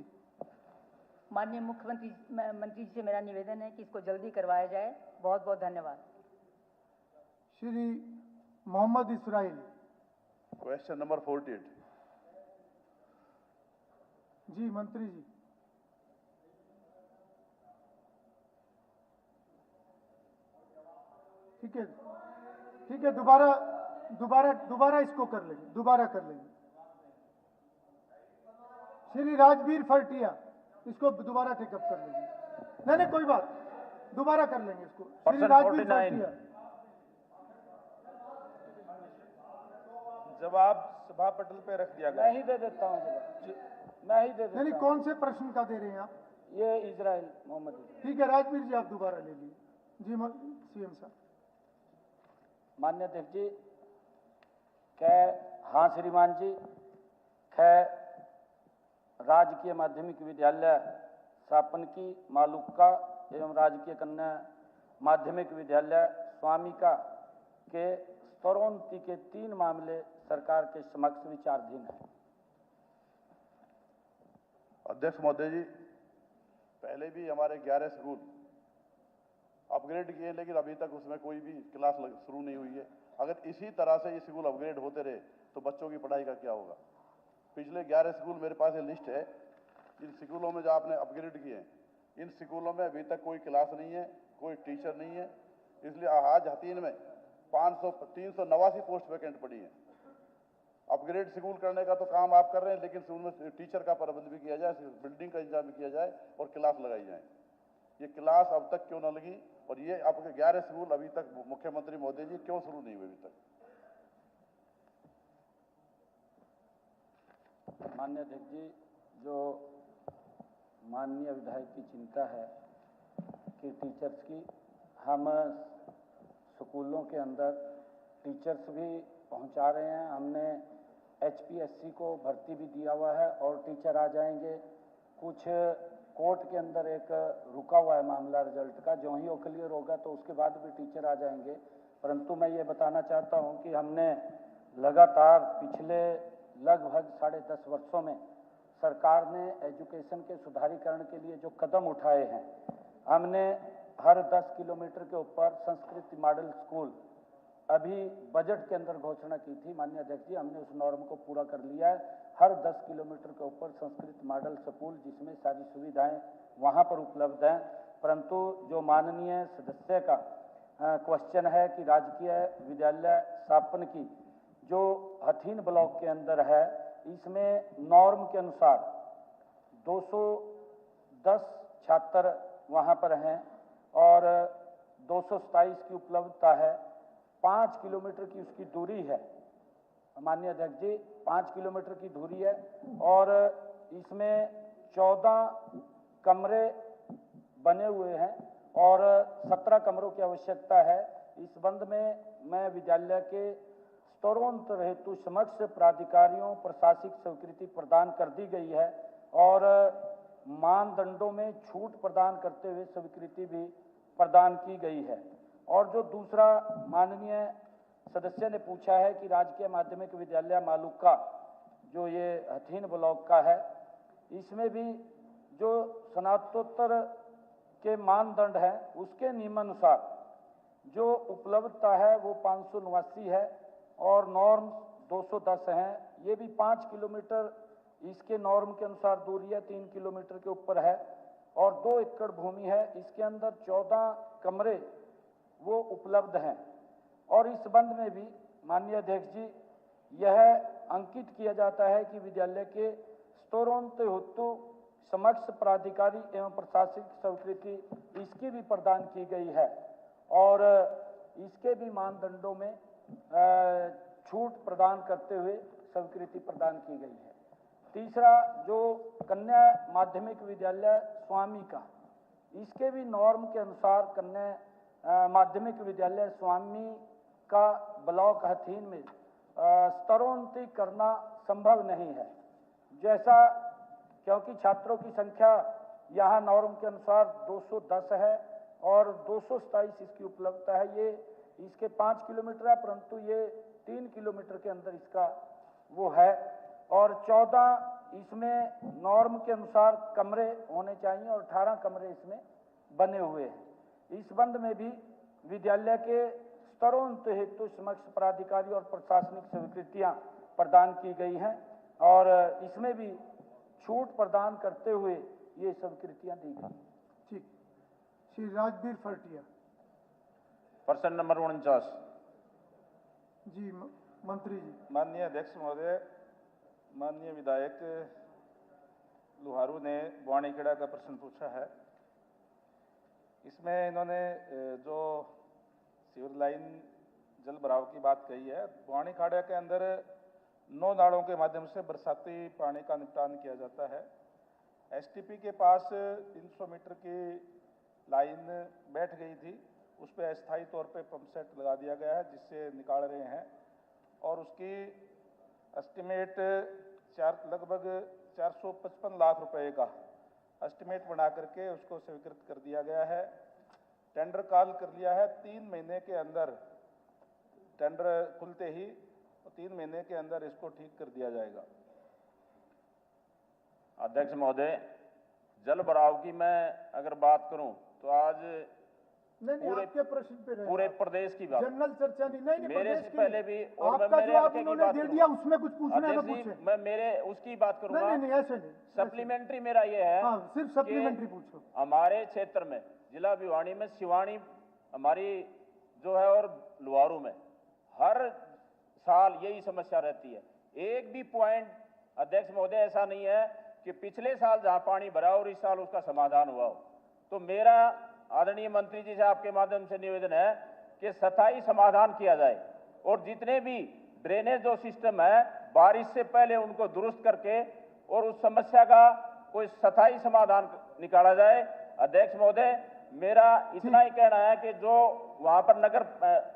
[SPEAKER 9] माननीय मुख्यमंत्री मंत्री जी से मेरा निवेदन है कि इसको जल्दी करवाया जाए। बहुत बहुत धन्यवाद।
[SPEAKER 3] श्री मोहम्मद इसराइल।
[SPEAKER 1] Question number 48।
[SPEAKER 3] जी मंत्री जी, ठीक है, ठीक है, दोबारा इसको कर लेंगे, दोबारा कर लेंगे। श्री राजवीर फरटिया, इसको दोबारा टेकअप कर लेंगे। नहीं कोई बात, दोबारा कर लेंगे इसको। श्री राजवीर फरटिया।
[SPEAKER 8] जवाब सभा पटल पे रख दिया गया।
[SPEAKER 4] मैं ही दे देता हूँ जवाब, मैं ही दे देता
[SPEAKER 3] नहीं,
[SPEAKER 4] हूँ।
[SPEAKER 3] कौन से प्रश्न का दे रहे हैं आप?
[SPEAKER 4] ये इजराइल मोहम्मद इजराइल।
[SPEAKER 3] ठीक है राजवीर जी, आप दोबारा ले लीजिए। जी सीएम साहब।
[SPEAKER 4] मान्य अध्यक्ष जी, हाँ श्रीमान जी, राजकीय माध्यमिक विद्यालय सापनकी मालुक्का एवं राजकीय कन्या माध्यमिक विद्यालय स्वामिका के स्तरोन्नति के 3 मामले सरकार के समक्ष विचाराधीन है।
[SPEAKER 1] अध्यक्ष महोदय जी, पहले भी हमारे 11 स्कूल अपग्रेड किए, लेकिन अभी तक उसमें कोई भी क्लास शुरू नहीं हुई है। अगर इसी तरह से ये स्कूल अपग्रेड होते रहे तो बच्चों की पढ़ाई का क्या होगा? पिछले 11 स्कूल मेरे पास ये लिस्ट है, इन स्कूलों में जो आपने अपग्रेड किए हैं, इन स्कूलों में अभी तक कोई क्लास नहीं है, कोई टीचर नहीं है। इसलिए आज हतीन में 389 पोस्ट वैकेंट पड़ी हैं। अपग्रेड स्कूल करने का तो काम आप कर रहे हैं, लेकिन स्कूल में टीचर का प्रबंध भी किया जाए, बिल्डिंग का इंतजाम भी किया जाए और क्लास लगाई जाए। ये क्लास अब तक क्यों न लगी, और ये आपके 11 स्कूल अभी तक मुख्यमंत्री मोदी जी क्यों शुरू नहीं हुए अभी तक?
[SPEAKER 4] माननीय अध्यक्ष जी, जो माननीय विधायक की चिंता है कि टीचर्स की, हम स्कूलों के अंदर टीचर्स भी पहुंचा रहे हैं। हमने HPSC को भर्ती भी दिया हुआ है और टीचर आ जाएंगे। कुछ कोर्ट के अंदर एक रुका हुआ है मामला रिजल्ट का, जो ही वो क्लियर होगा तो उसके बाद भी टीचर आ जाएंगे। परंतु मैं ये बताना चाहता हूँ कि हमने लगातार पिछले लगभग 10.5 वर्षों में सरकार ने एजुकेशन के सुधारीकरण के लिए जो कदम उठाए हैं, हमने हर 10 किलोमीटर के ऊपर संस्कृत मॉडल स्कूल अभी बजट के अंदर घोषणा की थी। माननीय अध्यक्ष जी, हमने उस नॉर्म को पूरा कर लिया है। हर 10 किलोमीटर के ऊपर संस्कृत मॉडल स्कूल, जिसमें सारी सुविधाएं वहां पर उपलब्ध हैं। परंतु जो माननीय सदस्य का क्वेश्चन है कि राजकीय विद्यालय सापन की जो हथीन ब्लॉक के अंदर है, इसमें नॉर्म के अनुसार 210 छात्र वहाँ पर हैं और 227 की उपलब्धता है। 5 किलोमीटर की उसकी दूरी है। माननीय अध्यक्ष जी, 5 किलोमीटर की दूरी है और इसमें 14 कमरे बने हुए हैं और 17 कमरों की आवश्यकता है। इस संबंध में मैं विद्यालय के स्तरोन्नत हेतु समक्ष प्राधिकारियों प्रशासनिक स्वीकृति प्रदान कर दी गई है और मानदंडों में छूट प्रदान करते हुए स्वीकृति भी प्रदान की गई है। और जो दूसरा माननीय सदस्य ने पूछा है कि राजकीय माध्यमिक विद्यालय मालुक्का जो ये हथीन ब्लॉक का है, इसमें भी जो स्नातकोत्तर के मानदंड है उसके नियमानुसार जो उपलब्धता है वो 589 है और नॉर्म 210 है। ये भी 5 किलोमीटर इसके नॉर्म के अनुसार दूरी है, 3 किलोमीटर के ऊपर है और 2 एकड़ भूमि है, इसके अंदर 14 कमरे वो उपलब्ध हैं। और इस संबंध में भी माननीय अध्यक्ष जी यह अंकित किया जाता है कि विद्यालय के स्तरोन्नत हेतु समक्ष प्राधिकारी एवं प्रशासनिक स्वीकृति इसकी भी प्रदान की गई है और इसके भी मानदंडों में छूट प्रदान करते हुए स्वीकृति प्रदान की गई है। तीसरा, जो कन्या माध्यमिक विद्यालय स्वामी का, इसके भी नॉर्म के अनुसार कन्या माध्यमिक विद्यालय स्वामी का ब्लॉक हथीन में स्तरोन्नति करना संभव नहीं है, जैसा क्योंकि छात्रों की संख्या यहाँ नॉर्म के अनुसार 210 है और 227 इसकी उपलब्धता है। ये इसके 5 किलोमीटर है, परंतु ये 3 किलोमीटर के अंदर इसका वो है और 14 इसमें नॉर्म के अनुसार कमरे होने चाहिए और 18 कमरे इसमें बने हुए हैं। इस संबंध में भी विद्यालय के स्तरोन्नत हेतु समक्ष प्राधिकारी और प्रशासनिक स्वीकृतियां प्रदान की गई हैं और इसमें भी छूट प्रदान करते हुए ये स्वीकृतियां दी गई।
[SPEAKER 3] ठीक। श्री राजबीर फरटिया।
[SPEAKER 11] प्रश्न नंबर 49।
[SPEAKER 3] जी मंत्री जी।
[SPEAKER 12] माननीय अध्यक्ष महोदय, माननीय विधायक लुहारू ने बुआनीखेड़ा का प्रश्न पूछा है। इसमें इन्होंने जो सीवर लाइन जल भराव की बात कही है, बुआनीखेड़ा के अंदर 9 नालों के माध्यम से बरसाती पानी का निपटान किया जाता है। एसटीपी के पास 300 मीटर की लाइन बैठ गई थी, उस पर अस्थायी तौर पे पंप सेट लगा दिया गया है जिससे निकाल रहे हैं और उसकी एस्टिमेट लगभग 455 लाख रुपए का एस्टिमेट बना करके उसको स्वीकृत कर दिया गया है। टेंडर कॉल कर लिया है। 3 महीने के अंदर टेंडर खुलते ही 3 महीने के अंदर इसको ठीक कर दिया जाएगा।
[SPEAKER 11] अध्यक्ष महोदय, जल भराव की मैं अगर बात करूं तो आज
[SPEAKER 3] आपके प्रश्न पे
[SPEAKER 11] पूरे प्रदेश की बात,
[SPEAKER 3] जनरल चर्चा नहीं
[SPEAKER 11] मेरे से पहले भी और मैं
[SPEAKER 3] आपका
[SPEAKER 11] मेरे
[SPEAKER 3] जवाब
[SPEAKER 11] हल्के की
[SPEAKER 3] उन्होंने
[SPEAKER 11] बात
[SPEAKER 3] दे दिया, उसमें कुछ पूछना है तो
[SPEAKER 11] अध्यक्ष जी,
[SPEAKER 3] पूछें।
[SPEAKER 11] मैं मेरे उसकी बात करूंगा।
[SPEAKER 3] नहीं ऐसे नहीं,
[SPEAKER 11] सप्लीमेंट्री मेरा ये है,
[SPEAKER 3] हाँ, सिर्फ सप्लीमेंट्री पूछो।
[SPEAKER 11] हमारे क्षेत्र में जिला भिवानी में सिवानी हमारी जो है और लुहारू में हर साल यही समस्या रहती है। एक भी पॉइंट अध्यक्ष महोदय ऐसा नहीं है कि पिछले साल जहां पानी भरा और इस साल उसका समाधान हुआ हो। तो मेरा आदरणीय मंत्री जी से आपके माध्यम से निवेदन है कि स्थायी समाधान किया जाए और जितने भी ड्रेनेज जो सिस्टम है बारिश से पहले उनको दुरुस्त करके और उस समस्या का कोई स्थायी समाधान निकाला जाए। अध्यक्ष महोदय, मेरा इतना ही कहना है कि जो वहां पर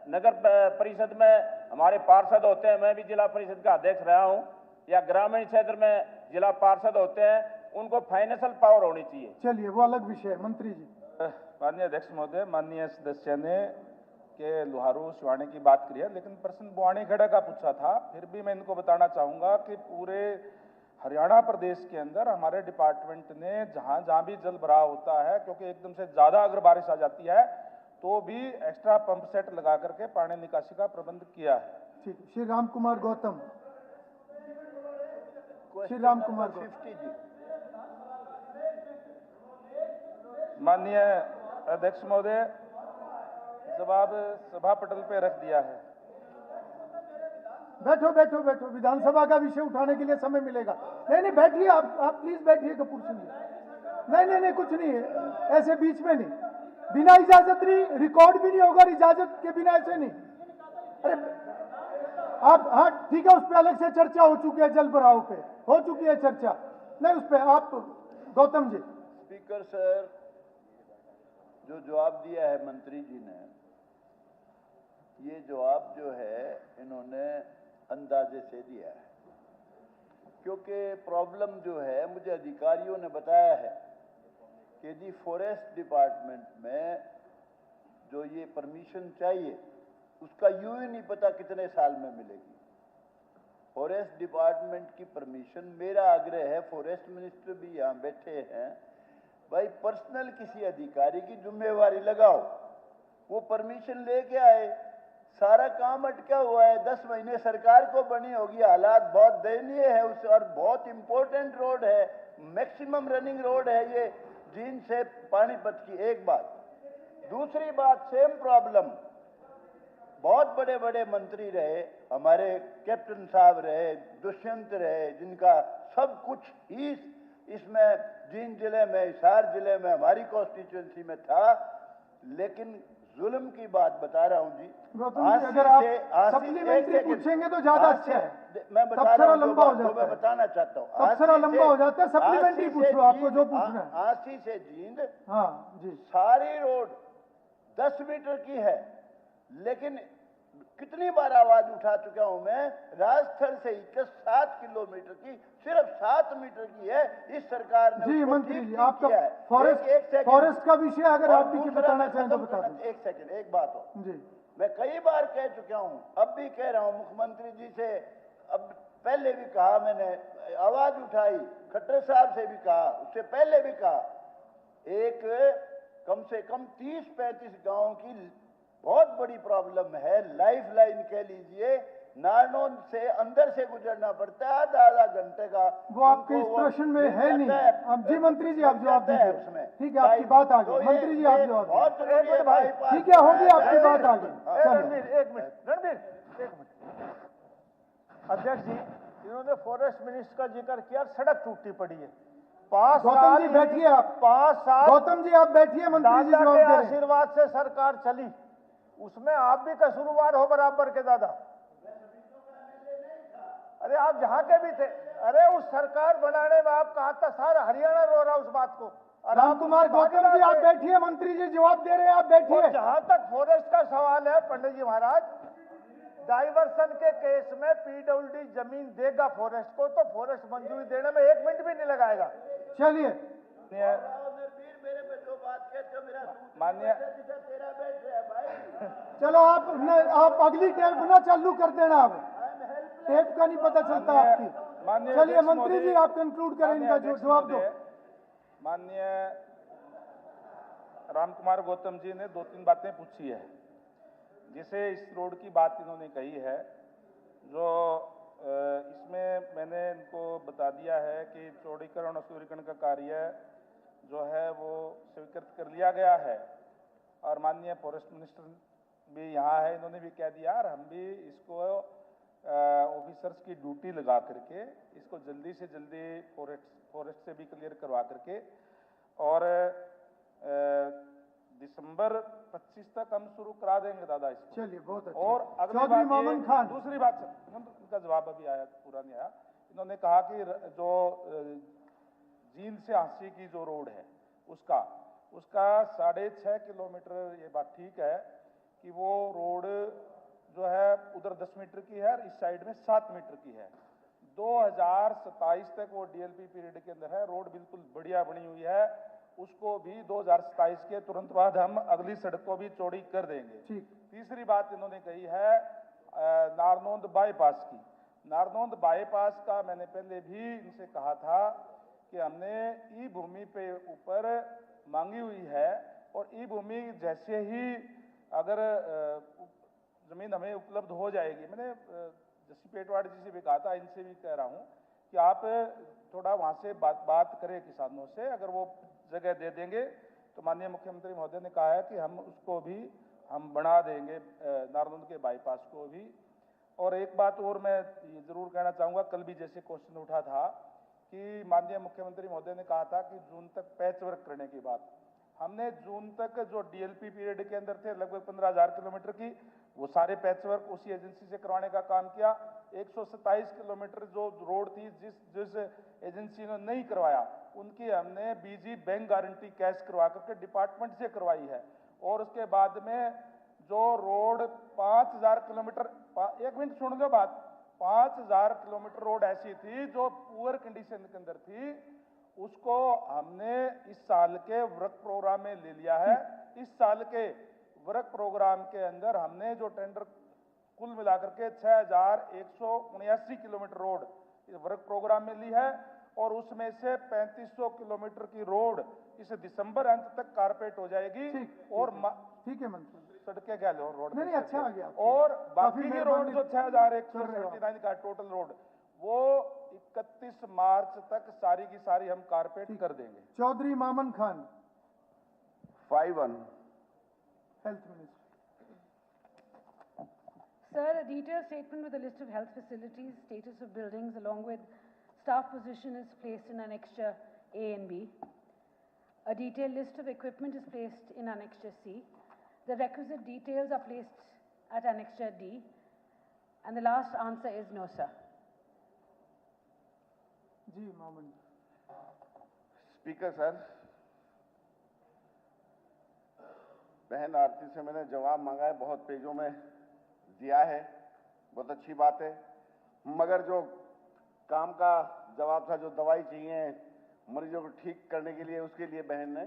[SPEAKER 11] नगर परिषद में हमारे पार्षद होते हैं, मैं भी जिला परिषद का अध्यक्ष रहा हूं, या ग्रामीण क्षेत्र में जिला पार्षद होते हैं, उनको फाइनेंशियल पावर होनी चाहिए।
[SPEAKER 3] चलिए, वो अलग विषय है। मंत्री जी।
[SPEAKER 12] माननीय अध्यक्ष महोदय, माननीय सदस्य ने के लुहारू सिवानी की बात करी है, लेकिन प्रश्न बुआनीखेड़ा का पूछा था। फिर भी मैं इनको बताना चाहूंगा कि पूरे हरियाणा प्रदेश के अंदर हमारे डिपार्टमेंट ने जहां जहां भी जल भराव होता है, क्योंकि एकदम से ज्यादा अगर बारिश आ जाती है तो भी एक्स्ट्रा पंप सेट लगा करके पानी निकासी का प्रबंध किया है।
[SPEAKER 3] ठीक। श्री राम कुमार गौतम। श्री राम कुमार गौतम।
[SPEAKER 12] माननीय अध्यक्ष महोदय, जवाब सभा पटल पे रख दिया है।
[SPEAKER 3] बैठो बैठो बैठो, विधानसभा का विषय उठाने के लिए समय मिलेगा। नहीं बैठिए, आप प्लीज बैठिए कपूर सिंह जी। नहीं कुछ नहीं है, ऐसे बीच में नहीं, बिना इजाजत नहीं, रिकॉर्ड भी नहीं होगा इजाजत के बिना, ऐसे नहीं। अरे आप, हाँ ठीक है, उस पर अलग से चर्चा हो चुकी है, जल भराव पे हो चुकी है चर्चा, नहीं उस पर आप गौतम जी।
[SPEAKER 13] स्पीकर सर, जो जवाब दिया है मंत्री जी ने, ये जवाब जो है इन्होंने अंदाजे से दिया है, क्योंकि प्रॉब्लम जो है मुझे अधिकारियों ने बताया है कि जी फॉरेस्ट डिपार्टमेंट में जो ये परमिशन चाहिए उसका यूं ही नहीं पता कितने साल में मिलेगी। फॉरेस्ट डिपार्टमेंट की परमिशन, मेरा आग्रह है, फॉरेस्ट मिनिस्टर भी यहाँ बैठे हैं, भाई पर्सनल किसी अधिकारी की जिम्मेवारी लगाओ, वो परमिशन लेके आए। सारा काम अटका हुआ है, 10 महीने सरकार को बनी होगी, हालात बहुत दयनीय है उस, और बहुत इंपॉर्टेंट रोड है, मैक्सिमम रनिंग रोड है ये, जींद से पानीपत की, एक बात। दूसरी बात, सेम प्रॉब्लम, बहुत बड़े बड़े मंत्री रहे, हमारे कैप्टन साहब रहे, दुष्यंत रहे, जिनका सब कुछ ही इसमें जींद जिले में, हिसार जिले में, हमारी कॉन्स्टिट्यूंसी में था, लेकिन जुल्म की बात बता रहा हूं जी।
[SPEAKER 3] अगर आप सप्लीमेंट्री पूछेंगे तो ज्यादा अच्छा है,
[SPEAKER 13] मैं बता रहा हूं, लंबा हो जाता है, मैं बताना चाहता हूँ,
[SPEAKER 3] तबसरा लंबा हो जाता है। सप्लीमेंट्री पूछो, आपको जो पूछना है।
[SPEAKER 13] आसी से जींद,
[SPEAKER 3] हाँ जी,
[SPEAKER 13] सारी रोड 10 मीटर की है, लेकिन कितनी बार आवाज उठा चुका हूं मैं, राजस्थल से 7 किलोमीटर की सिर्फ 7 मीटर की है, इस सरकार ने
[SPEAKER 3] जी मंत्री जी, आपका
[SPEAKER 13] फॉरेस्ट
[SPEAKER 3] फॉरेस्ट का विषय अगर आप भी बताना चाहें तो बता दें।
[SPEAKER 13] एक सेकंड, एक बात हो
[SPEAKER 3] जी,
[SPEAKER 13] मैं कई बार कह चुका हूं, अब भी कह रहा हूं, मुख्यमंत्री जी से अब पहले भी कहा मैंने, आवाज उठाई, खट्टर साहब से भी कहा, उससे पहले भी कहा, एक कम से कम 30-35 गांवों की बहुत बड़ी प्रॉब्लम है। लाइफ लाइन कह लीजिए, नारनौंद से अंदर से गुजरना पड़ता है आधा घंटे का।
[SPEAKER 3] वो आपके इस प्रश्न में है नहीं। अब जी मंत्री जी, आप जवाब दीजिए उसमें। ठीक है, आपकी बात आ गई। मंत्री जी आप जवाब दीजिए। ठीक है, होगी आपकी बात आ गई।
[SPEAKER 14] रणबीर एक मिनट, रणबीर एक मिनट। अध्यक्ष जी, इन्होंने फॉरेस्ट मिनिस्टर का जिक्र किया, सड़क टूटी पड़ी है 5 साल।
[SPEAKER 3] गौतम जी बैठिए, आप
[SPEAKER 14] 5 साल
[SPEAKER 3] गौतम जी आप बैठिए, मंत्री जी जवाब दे रहे हैं।
[SPEAKER 14] आशीर्वाद से सरकार चली, उसमें आप भी कसूरवार हो बराबर के दादा। अरे आप जहां के भी थे, अरे उस सरकार बनाने में आप कहा था, सारा हरियाणा रो रहा उस बात को।
[SPEAKER 3] राम कुमार गौतम जी आप बैठिए, मंत्री जी जवाब दे रहे हैं, आप बैठिए।
[SPEAKER 14] जहां तक फॉरेस्ट का सवाल है पंडित जी महाराज, डाइवर्सन के केस में पीडब्ल्यूडी जमीन देगा फॉरेस्ट को, तो फॉरेस्ट मंजूरी देने में 1 मिनट भी नहीं लगाएगा।
[SPEAKER 3] चलिए
[SPEAKER 13] मेरे पे जो बात कहते मेरा
[SPEAKER 12] माननीय,
[SPEAKER 13] तेरा बैठ रहा है भाई।
[SPEAKER 3] चलो आप अगली टेप ना चालू कर देना, अब टेप का नहीं पता चलता आपकी। चलिए मंत्री जी आप कंक्लूड करें, इनका जो जवाब दो।
[SPEAKER 12] माननीय राम कुमार गौतम जी ने 2-3 बातें पूछी है, जिसे इस रोड की बात इन्होंने कही है, जो इसमें मैंने इनको बता दिया है कि चौड़ीकरण और सुदृढ़ीकरण का कार्य जो है वो स्वीकृत कर लिया गया है, और माननीय फॉरेस्ट मिनिस्टर भी यहाँ है, इन्होंने भी कह दिया, और हम भी इसको ऑफिसर्स की ड्यूटी लगा करके इसको जल्दी से जल्दी फॉरेस्ट से भी क्लियर करवा करके, और दिसंबर 25 तक हम शुरू करा देंगे दादा इसको।
[SPEAKER 3] चलिए बहुत अच्छा।
[SPEAKER 12] और अगली
[SPEAKER 3] चौधरी मामन खान,
[SPEAKER 12] दूसरी बात इनका जवाब अभी आया, पूरा नहीं आया। इन्होंने कहा कि जो जींद से हांसी की जो रोड है उसका 6.5 किलोमीटर, ये बात ठीक है कि वो रोड जो है उधर 10 मीटर की है और इस साइड में 7 मीटर की है। 2027 तक वो डीएलपी पीरियड के अंदर है, रोड बिल्कुल बढ़िया बनी हुई है, उसको भी 2027 के तुरंत बाद हम अगली सड़क को भी चौड़ी कर देंगे। तीसरी बात इन्होंने कही है नारनौंद बाईपास की। नारनौंद बाईपास का मैंने पहले भी इनसे कहा था कि हमने ई भूमि पे ऊपर मांगी हुई है, और ई भूमि जैसे ही अगर जमीन हमें उपलब्ध हो जाएगी, मैंने जस्सी पेटवाड़ जी से भी कहा था, इनसे भी कह रहा हूँ कि आप थोड़ा वहाँ से बात करें किसानों से, अगर वो जगह दे देंगे तो माननीय मुख्यमंत्री महोदय ने कहा है कि हम उसको भी हम बना देंगे, नारनौंद के बाईपास को भी। और एक बात और मैं ये जरूर कहना चाहूँगा, कल भी जैसे क्वेश्चन उठा था कि माननीय मुख्यमंत्री महोदय ने कहा था कि जून तक पैच वर्क करने की बात, हमने जून तक जो डीएलपी पीरियड के अंदर थे लगभग 15,000 किलोमीटर की, वो सारे पैच वर्क उसी एजेंसी से करवाने का काम किया। 127 किलोमीटर जो रोड थी जिस एजेंसी ने नहीं करवाया, उनकी हमने बीजी बैंक गारंटी कैश करवा करके डिपार्टमेंट से करवाई है। और उसके बाद में जो रोड 5,000 किलोमीटर, 1 मिनट सुन लो बात, 5,000 किलोमीटर रोड ऐसी थी जो पुअर कंडीशन के अंदर थी, उसको हमने इस साल के वर्क प्रोग्राम में ले लिया है। इस साल के वर्क प्रोग्राम के अंदर हमने जो टेंडर कुल मिलाकर के 6,179 किलोमीटर रोड इस वर्क प्रोग्राम में ली है, और उसमें से 3,500 किलोमीटर की रोड इस दिसंबर अंत तक कारपेट हो जाएगी। और
[SPEAKER 3] ठीक है मंत्री,
[SPEAKER 12] सड़कें क्या लो रोड
[SPEAKER 3] नहीं अच्छा आ गया।
[SPEAKER 12] और बाकी की रोड जो 6,179 का टोटल रोड, वो 31 मार्च तक सारी की सारी हम कारपेट कर देंगे।
[SPEAKER 3] Chaudhary Maman Khan,
[SPEAKER 7] 5-1
[SPEAKER 3] health minister.
[SPEAKER 6] Sir, a detailed statement with a list of health facilities, status of buildings, along with staff position is placed in Annexure A and B. A detailed list of equipment is placed in Annexure C. The requisite details are placed at Annexure D. And the last answer is no, sir.
[SPEAKER 3] जी Mamman.
[SPEAKER 7] Speaker sir, बहन आरती से मैंने जवाब मांगा है, बहुत पेजों में दिया है, बहुत अच्छी बात है, मगर जो काम का जवाब था, जो दवाई चाहिए मरीजों को ठीक करने के लिए, उसके लिए बहन ने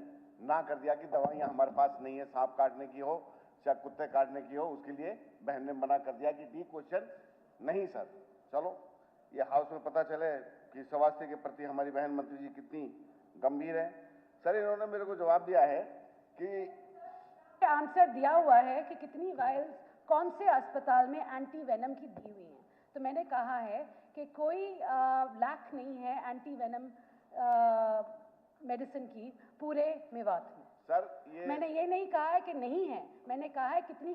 [SPEAKER 7] ना कर दिया कि दवाइयाँ हमारे पास नहीं है, सांप काटने की हो चाहे कुत्ते काटने की हो, उसके लिए बहन ने मना कर दिया कि डी क्वेश्चन नहीं सर। चलो, ये हाउस में पता चले कि स्वास्थ्य के प्रति हमारी बहन मंत्री जी कितनी गंभीर है। सर, इन्होंने मेरे को जवाब दिया है कि
[SPEAKER 6] आंसर दिया हुआ है कि कितनी वायल्स कौन से अस्पताल में एंटी वेनम की दी हुई हैं, तो मैंने कहा है कि कोई लैक नहीं है एंटी वेनम मेडिसिन की पूरे मेवात में।
[SPEAKER 7] सर, ये
[SPEAKER 6] मैंने ये नहीं कहा है कि नहीं है, मैंने कहा है कितनी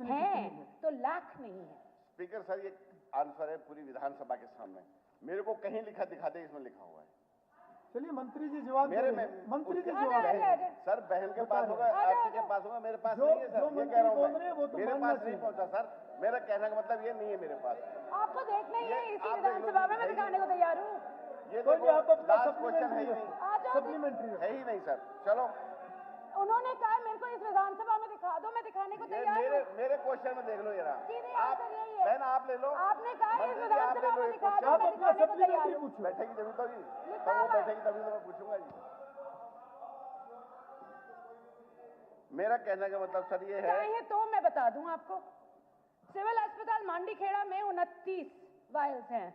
[SPEAKER 6] है, तो लैक नहीं है।
[SPEAKER 7] स्पीकर सर, ये आंसर है पूरी विधानसभा के सामने, मेरे को कहीं लिखा दिखा दे, इसमें लिखा हुआ है।
[SPEAKER 3] चलिए मंत्री जी जवाब
[SPEAKER 7] मेरे में
[SPEAKER 3] मंत्री जी
[SPEAKER 7] जवाब है सर, बहन के पास होगा, आपके के पास होगा, मेरे पास नहीं है सर, ये कह रहा हूँ मैं, मेरे पास नहीं पहुंचा सर, मेरा कहने का मतलब ये नहीं है मेरे पास।
[SPEAKER 6] आपको देखना ही है, इसी विधानसभा में मैं दिखाने को तैयार हूँ।
[SPEAKER 7] ये देखो, लास्ट क्वेश्चन है ही नहीं,
[SPEAKER 3] सप्लीमेंट्री
[SPEAKER 7] है ही नहीं सर। चलो,
[SPEAKER 6] उन्होंने कहा मेरे को इस विधानसभा में दिखा दो, मैं दिखाने को तैयार हूँ।
[SPEAKER 7] मेरे क्वेश्चन में देख लो जरा,
[SPEAKER 6] आप
[SPEAKER 7] बहन आप ले लो,
[SPEAKER 6] आपने कहा इस विधानसभा में दिखा दो,
[SPEAKER 3] आप अपना सप्लीमेंट्री पूछो।
[SPEAKER 7] बैठेगी जरूर तो जी, तब वो बैठेगी तभी तो मैं पूछूंगा जी। मेरा कहने का मतलब सर ये है,
[SPEAKER 6] चाहिए तो मैं बता दूं आपको, सिविल अस्पताल मांडीखेड़ा में 29 वायल्स हैं,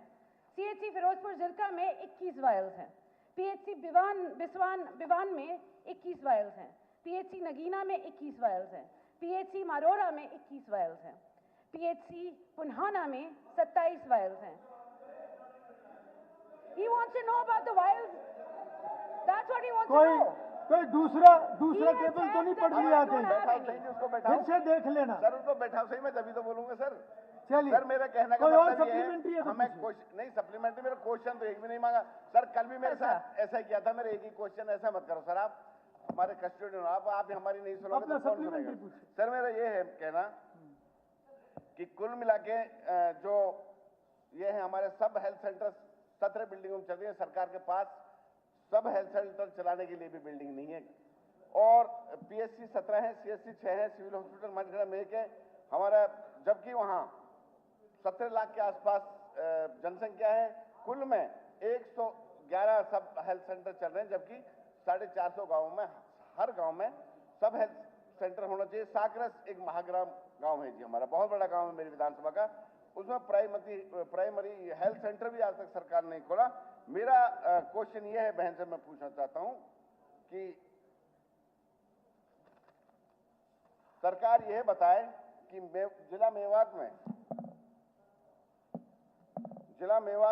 [SPEAKER 6] CHC फिरोजपुर जिरका में 21 वायल्स हैं, PHC बिवान में 21 वायल्स हैं, PHC नगीना में 21 वायल्स हैं, PHC मारोरा में 21 वायल्स हैं, PHC पुन्हाना में 27 वायल्स हैं। He wants to know about the vials. That's what he wants to know.
[SPEAKER 3] कोई दूसरा टेबल तो नहीं पड़ लिया
[SPEAKER 7] बैठाओ सही जी, उसको बैठाओ,
[SPEAKER 3] फिर से देख लेना
[SPEAKER 7] सर, उसको बैठाओ सही, मैं तभी तो बोलूंगा सर।
[SPEAKER 3] चलिए
[SPEAKER 7] सर, मेरा कहने का
[SPEAKER 3] कोई और
[SPEAKER 7] मतलब ये
[SPEAKER 3] सप्लीमेंट्री है
[SPEAKER 7] है, हमें नहीं सप्लीमेंट्री, मेरा क्वेश्चन तो एक भी नहीं मांगा सर, कल भी मेरे साथ ऐसा ही किया था, मेरे एक ही क्वेश्चन, ऐसा मत करो सर, आप हमारे कस्टोडियन, आप हमारी नहीं सुनोगे तो कौन सुनेगा। सर, मेरा ये है कहना कि कुल मिला के जो ये है हमारे सब हेल्थ सेंटर 17 बिल्डिंगों में चल रही है, सरकार के पास सब हेल्थ सेंटर चलाने के लिए भी बिल्डिंग नहीं है, और PHC 17 है, CHC 6 है, सिविल हॉस्पिटल मांडीखेड़ा में 1 है हमारा, जबकि वहाँ 17 लाख के आसपास जनसंख्या है, कुल में 111 सब हेल्थ सेंटर चल रहे हैं, जबकि 450 गाँवों में, हर गांव में सब हेल्थ सेंटर होना चाहिए। साकरस एक महाग्राम गांव है जी हमारा, बहुत बड़ा गांव है मेरी विधानसभा का, उसमें प्राइमरी हेल्थ सेंटर भी आज तक सरकार नहीं खोला। मेरा क्वेश्चन ये है, बहन से मैं पूछना चाहता हूं कि सरकार यह बताए कि जिला मेवात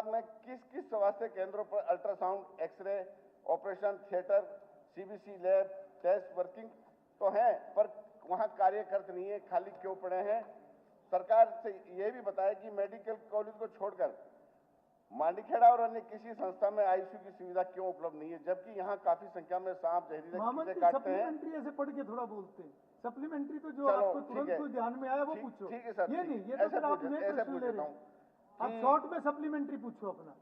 [SPEAKER 7] में किस किस स्वास्थ्य केंद्रों पर ultrasound, x ray, operation theatre, CBC lab, test working तो हैं, पर वहां कार्यकर्ता नहीं है, खाली क्यों पड़े हैं। सरकार से यह भी बताया कि मेडिकल कॉलेज को छोड़कर मांडीखेड़ा और अन्य किसी संस्था में ICU की सुविधा क्यों उपलब्ध नहीं है, जबकि यहाँ काफी संख्या में सांप जहरीले कीड़े काटते हैं।
[SPEAKER 3] सप्लीमेंट्री ऐसे पढ़ के थोड़ा बोलते हैं, सप्लीमेंट्री तो जो आपको तुरंत कोई ध्यान में आया वो पूछो।
[SPEAKER 7] ठीक है सर,
[SPEAKER 3] ये नहीं, ये तो फिर आप नए प्रश्न ले रहे हैं, आप शॉर्ट में सप्लीमेंट्री पूछो अपना,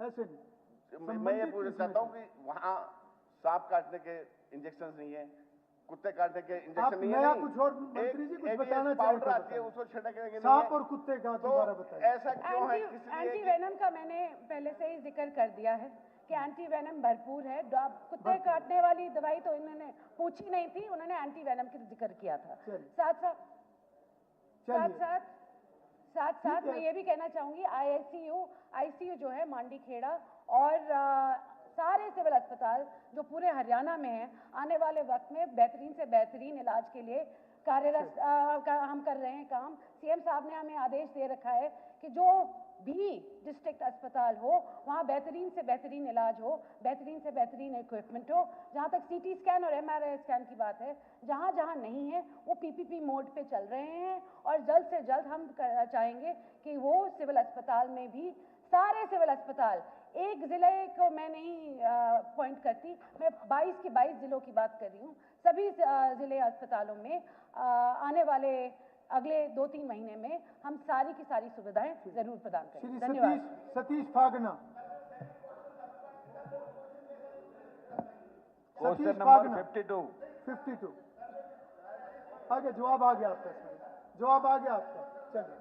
[SPEAKER 3] ऐसे नहीं।
[SPEAKER 7] मैं ये पूछना चाहता हूँ कि वहाँ सांप काटने के इंजेक्शन नहीं है, कुत्ते काटने के इंजेक्शन नहीं है,
[SPEAKER 3] कुछ और मंत्री जी कुछ बताना
[SPEAKER 7] पाउडर आती है उसको छिड़कने के लिए
[SPEAKER 3] सांप और कुत्ते का दोबारा बताइए।
[SPEAKER 7] ऐसा क्यों है?
[SPEAKER 6] एंटी वेनम का मैंने पहले से ही जिक्र कर दिया है कि एंटी वेनम भरपूर है, कुत्ते काटने वाली दवाई तो इन्होंने पूछी नहीं थी, उन्होंने एंटी वेनम का जिक्र किया था। साथ साथ मैं ये भी कहना चाहूंगी, ICU जो है मांडीखेड़ा और सारे सिविल अस्पताल जो पूरे हरियाणा में हैं, आने वाले वक्त में बेहतरीन से बेहतरीन इलाज के लिए कार्यरत हम कर रहे हैं काम। सीएम साहब ने हमें आदेश दे रखा है कि जो भी डिस्ट्रिक्ट अस्पताल हो वहाँ बेहतरीन से बेहतरीन इलाज हो, बेहतरीन से बेहतरीन इक्विपमेंट हो। जहाँ तक सीटी स्कैन और एमआरआई स्कैन की बात है, जहाँ जहाँ नहीं है वो पीपीपी मोड पे चल रहे हैं और जल्द से जल्द हम चाहेंगे कि वो सिविल अस्पताल में भी, सारे सिविल अस्पताल, एक ज़िले को मैं नहीं पॉइंट करती, मैं 22 के 22 ज़िलों की बात कर रही हूँ, सभी ज़िले अस्पतालों में आने वाले अगले 2-3 महीने में हम सारी की सारी सुविधाएं जरूर प्रदान करेंगे। धन्यवाद।
[SPEAKER 3] सतीश फागना।
[SPEAKER 15] Question number
[SPEAKER 3] 52। आगे जवाब आ गया आपका, जवाब आ गया आपका। चलिए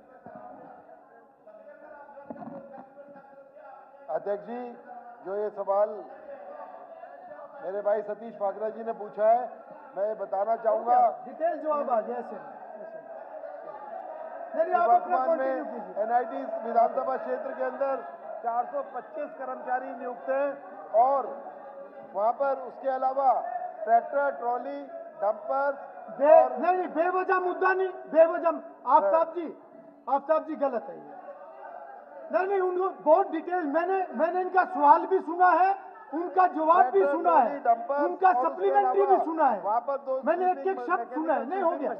[SPEAKER 7] अध्यक्ष जी, जो ये सवाल मेरे भाई सतीश फागना जी ने पूछा है, मैं बताना चाहूंगा।
[SPEAKER 3] डिटेल जवाब आ गया। ऐसे
[SPEAKER 7] वर्तमान में एनआईटी विधानसभा क्षेत्र के अंदर 425 कर्मचारी नियुक्त हैं और वहां पर उसके अलावा ट्रैक्टर, ट्रॉली, डंपर
[SPEAKER 3] नहीं, बेवजह मुद्दा नहीं, बेवजह। आफ्ताब जी गलत है ये। नहीं, उनको बहुत डिटेल, मैंने इनका सवाल भी सुना है, उनका जवाब भी सुना है, उनका सप्लीमेंट्री भी सुना है, मैंने एक एक शब्द सुना है। नहीं हो गया,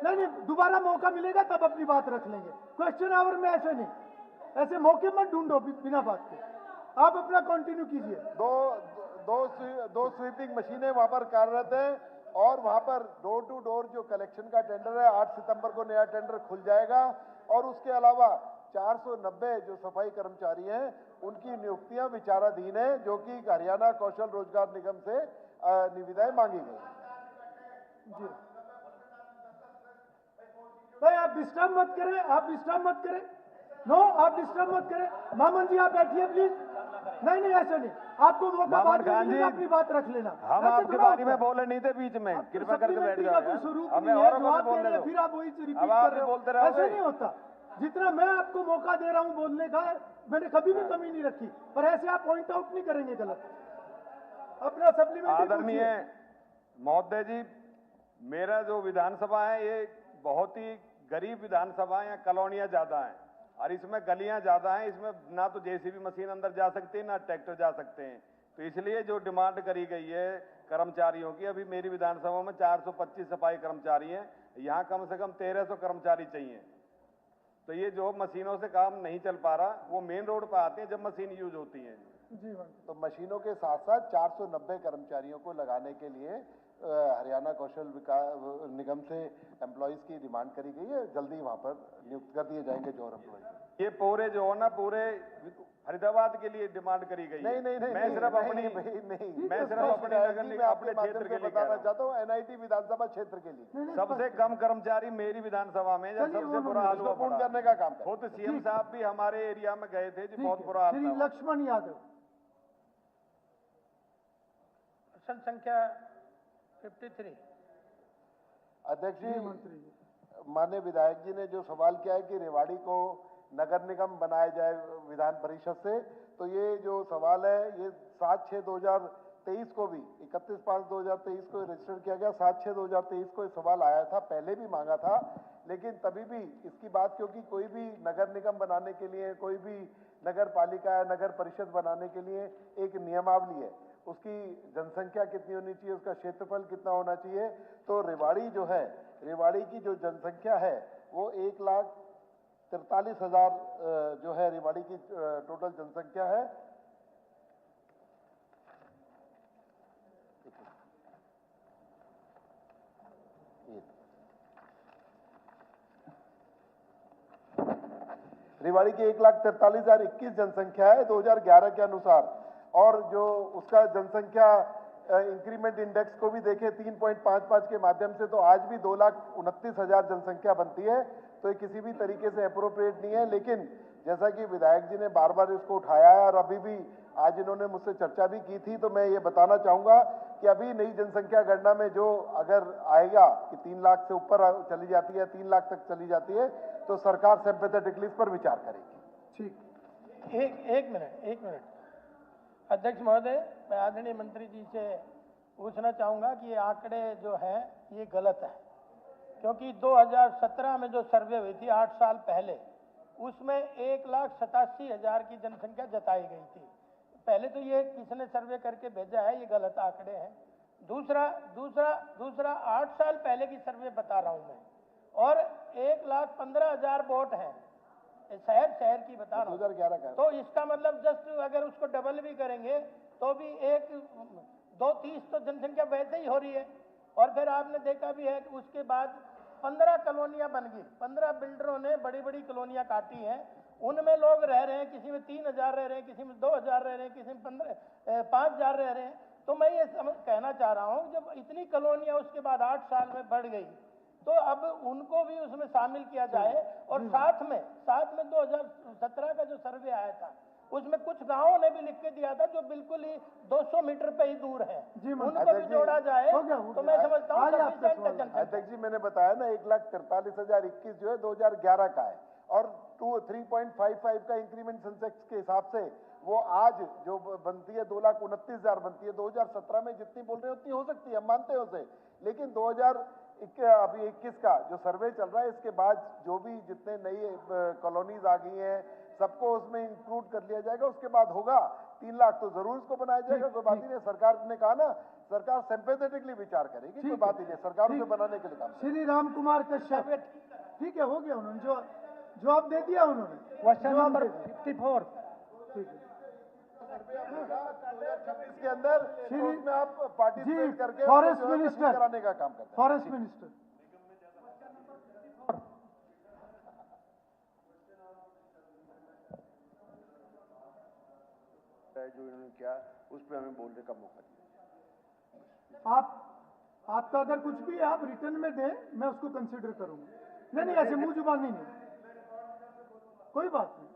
[SPEAKER 3] नहीं, दोबारा मौका मिलेगा तब अपनी बात रख लेंगे। क्वेश्चन आवर में ऐसे नहीं, ऐसे मौके मत ढूंढो बिना बात के। आप अपना कंटिन्यू कीजिए।
[SPEAKER 7] दो स्वीपिंग मशीनें वहां पर कार्यरत हैं और वहां पर डोर टू डोर जो कलेक्शन का टेंडर है, 8 सितंबर को नया टेंडर खुल जाएगा और उसके अलावा 490 जो सफाई कर्मचारी हैं उनकी नियुक्तियां विचाराधीन है, जो कि हरियाणा कौशल रोजगार निगम से निविदाएं मांगी गई।
[SPEAKER 3] जी भाई, आप डिस्टर्ब मत करें, आप डिस्टर्ब मत करें। मामन जी आप बैठिए प्लीज। नहीं, ऐसे नहीं, आपको मौका बाद में अपनी बात रख लेना।
[SPEAKER 15] हम आपके बारे में बोले नहीं थे बीच में, कृपया करके बैठ जाओ।
[SPEAKER 3] हमें और बोलने दो, फिर आप वही रिपीट कर रहे हो। ऐसे नहीं होता। जितना मैं आपको मौका दे रहा हूं बोलने का, मैंने कभी भी कमी नहीं रखी, पर ऐसे आप पॉइंट आउट नहीं करेंगे गलत। अपना सप्लीमेंट्री।
[SPEAKER 15] आदरणीय महोदय जी, मेरा जो विधानसभा है ये बहुत ही गरीब विधानसभा है, कॉलोनियां ज्यादा हैं और इसमें गलियां ज्यादा हैं, इसमें ना तो जेसीबी मशीन अंदर जा सकती है ना ट्रैक्टर जा सकते हैं। तो इसलिए जो डिमांड करी गई है कर्मचारियों की, अभी मेरी विधानसभा में 425 सफाई कर्मचारी हैं, यहाँ कम से कम 1300 कर्मचारी चाहिए। तो ये जो मशीनों से काम नहीं चल पा रहा, वो मेन रोड पर आते हैं जब मशीन यूज होती है।
[SPEAKER 3] जी हाँ।
[SPEAKER 7] तो मशीनों के साथ साथ 490 कर्मचारियों को लगाने के लिए हरियाणा कौशल विकास निगम से एम्प्लॉइज की डिमांड करी गई है, जल्दी वहां पर नियुक्त कर दिए जाएंगे जो एम्प्लॉइज।
[SPEAKER 15] ये पूरे जो है ना, पूरे फरीदाबाद के लिए डिमांड करी गई है।
[SPEAKER 7] नहीं,
[SPEAKER 15] मैं सिर्फ अपने क्षेत्र के लिए
[SPEAKER 7] बताना चाहता हूँ, एनआईटी विधानसभा क्षेत्र के लिए
[SPEAKER 15] सबसे कम कर्मचारी मेरी विधानसभा में, जब सबसे बुरा हाल हुआ
[SPEAKER 7] पूर्ण करने का काम है।
[SPEAKER 15] खुद सीएम साहब भी हमारे एरिया में गए थे जी, बहुत बुरा हाल था।
[SPEAKER 3] लक्ष्मण यादव।
[SPEAKER 14] प्रश्न संख्या 53।
[SPEAKER 7] अध्यक्ष जी, माननीय विधायक जी ने जो सवाल किया है कि रेवाड़ी को नगर निगम बनाया जाए विधान परिषद से, तो ये जो सवाल है ये 7/6/2023 को भी 31/5/2023 को रजिस्टर किया गया। 7/6/2023 को ये सवाल आया था, पहले भी मांगा था, लेकिन तभी भी इसकी बात, क्योंकि कोई भी नगर निगम बनाने के लिए, कोई भी नगर पालिका या नगर परिषद बनाने के लिए एक नियमावली है, उसकी जनसंख्या कितनी होनी चाहिए, उसका क्षेत्रफल कितना होना चाहिए। तो रेवाड़ी जो है, रेवाड़ी की जो जनसंख्या है वो 1,43,000 जो है रेवाड़ी की टोटल जनसंख्या है। रेवाड़ी की 1,43,021 जनसंख्या है 2011 के अनुसार, और जो उसका जनसंख्या इंक्रीमेंट इंडेक्स को भी देखें 3.55 के माध्यम से, तो आज भी 2,29,000 जनसंख्या बनती है। तो ये किसी भी तरीके से अप्रोप्रिएट नहीं है, लेकिन जैसा कि विधायक जी ने बार बार इसको उठाया है और अभी भी आज इन्होंने मुझसे चर्चा भी की थी, तो मैं ये बताना चाहूँगा कि अभी नई जनसंख्या गणना में जो अगर आएगा कि 3 लाख से ऊपर चली जाती है, 3 लाख तक चली जाती है, तो सरकार सिंपैथेटिकली इस पर विचार करेगी।
[SPEAKER 14] ठीक, एक मिनट अध्यक्ष महोदय, मैं आदरणीय मंत्री जी से पूछना चाहूँगा कि ये आंकड़े जो हैं ये गलत है। क्योंकि 2017 में जो सर्वे हुई थी 8 साल पहले, उसमें 1,87,000 की जनसंख्या जताई गई थी। पहले तो ये किसने सर्वे करके भेजा है, ये गलत आंकड़े हैं। दूसरा 8 साल पहले की सर्वे बता रहा हूँ मैं, और 1,15,000 वोट हैं, शहर की बता रहा हूँ।
[SPEAKER 7] 2011 का है।
[SPEAKER 14] तो इसका मतलब जस्ट अगर उसको डबल भी करेंगे तो भी 230 तो जनसंख्या वैसे ही हो रही है। और फिर आपने देखा भी है कि उसके बाद 15 कॉलोनियां बन गई, 15 बिल्डरों ने बड़ी बड़ी कॉलोनियां काटी हैं, उनमें लोग रह रहे हैं, किसी में 3,000 रह रहे हैं, किसी में 2,000 रह रहे हैं, किसी में 5,000 रह रहे हैं। तो मैं ये कहना चाह रहा हूँ, जब इतनी कॉलोनियां उसके बाद 8 साल में बढ़ गई, तो अब उनको भी उसमें शामिल किया जाए। और साथ में 2017 का जो सर्वे आया था, उसमें कुछ गांवों ने भी लिख के दिया था जो बिल्कुल ही 200 मीटर पे ही दूर है, उनको भी जोड़ा जाए तो मैं समझता हूँ
[SPEAKER 7] अध्यक्ष जी, मैंने बताया ना 1,43,021 जो है 2011 का है, और 3.55 का इंक्रीमेंट सेंसेक्स के हिसाब से वो आज जो बनती है 2,29,000 बनती है। 2017 में जितनी बोल रहे हैं उतनी हो सकती है, हम मानते हैं उसे, लेकिन 2021 का जो सर्वे चल रहा है, इसके बाद जो भी जितने नई कॉलोनीज आ गई हैं सबको उसमें इंक्लूड कर लिया जाएगा। उसके बाद होगा 3 लाख तो जरूर इसको बनाया जाएगा, कोई बात ही नहीं। सरकार ने कहा ना, सरकार सिंपैथेटिकली विचार करेगी, कोई बात ही नहीं, सरकार उसे बनाने के लिए काम।
[SPEAKER 3] श्री राम कुमार कश्यप, ठीक है, हो गया, उन्होंने जो जवाब दे दिया उन्होंने।
[SPEAKER 14] क्वेश्चन नंबर 54
[SPEAKER 3] ठीक है
[SPEAKER 7] 2026 के अंदर तो उसमें आप पार्टिसिपेट करके
[SPEAKER 3] फॉरेस्ट
[SPEAKER 7] जो है
[SPEAKER 3] मिनिस्टर
[SPEAKER 7] कराने का काम करते हैं।
[SPEAKER 3] फॉरेस्ट मिनिस्टर
[SPEAKER 7] जो इन्होंने किया उस पर हमें बोलने का मौका दिया।
[SPEAKER 3] आपका अगर कुछ भी आप रिटर्न में दें, मैं उसको कंसीडर करूंगा। नहीं, ऐसे मुंह जुबानी नहीं, कोई बात नहीं,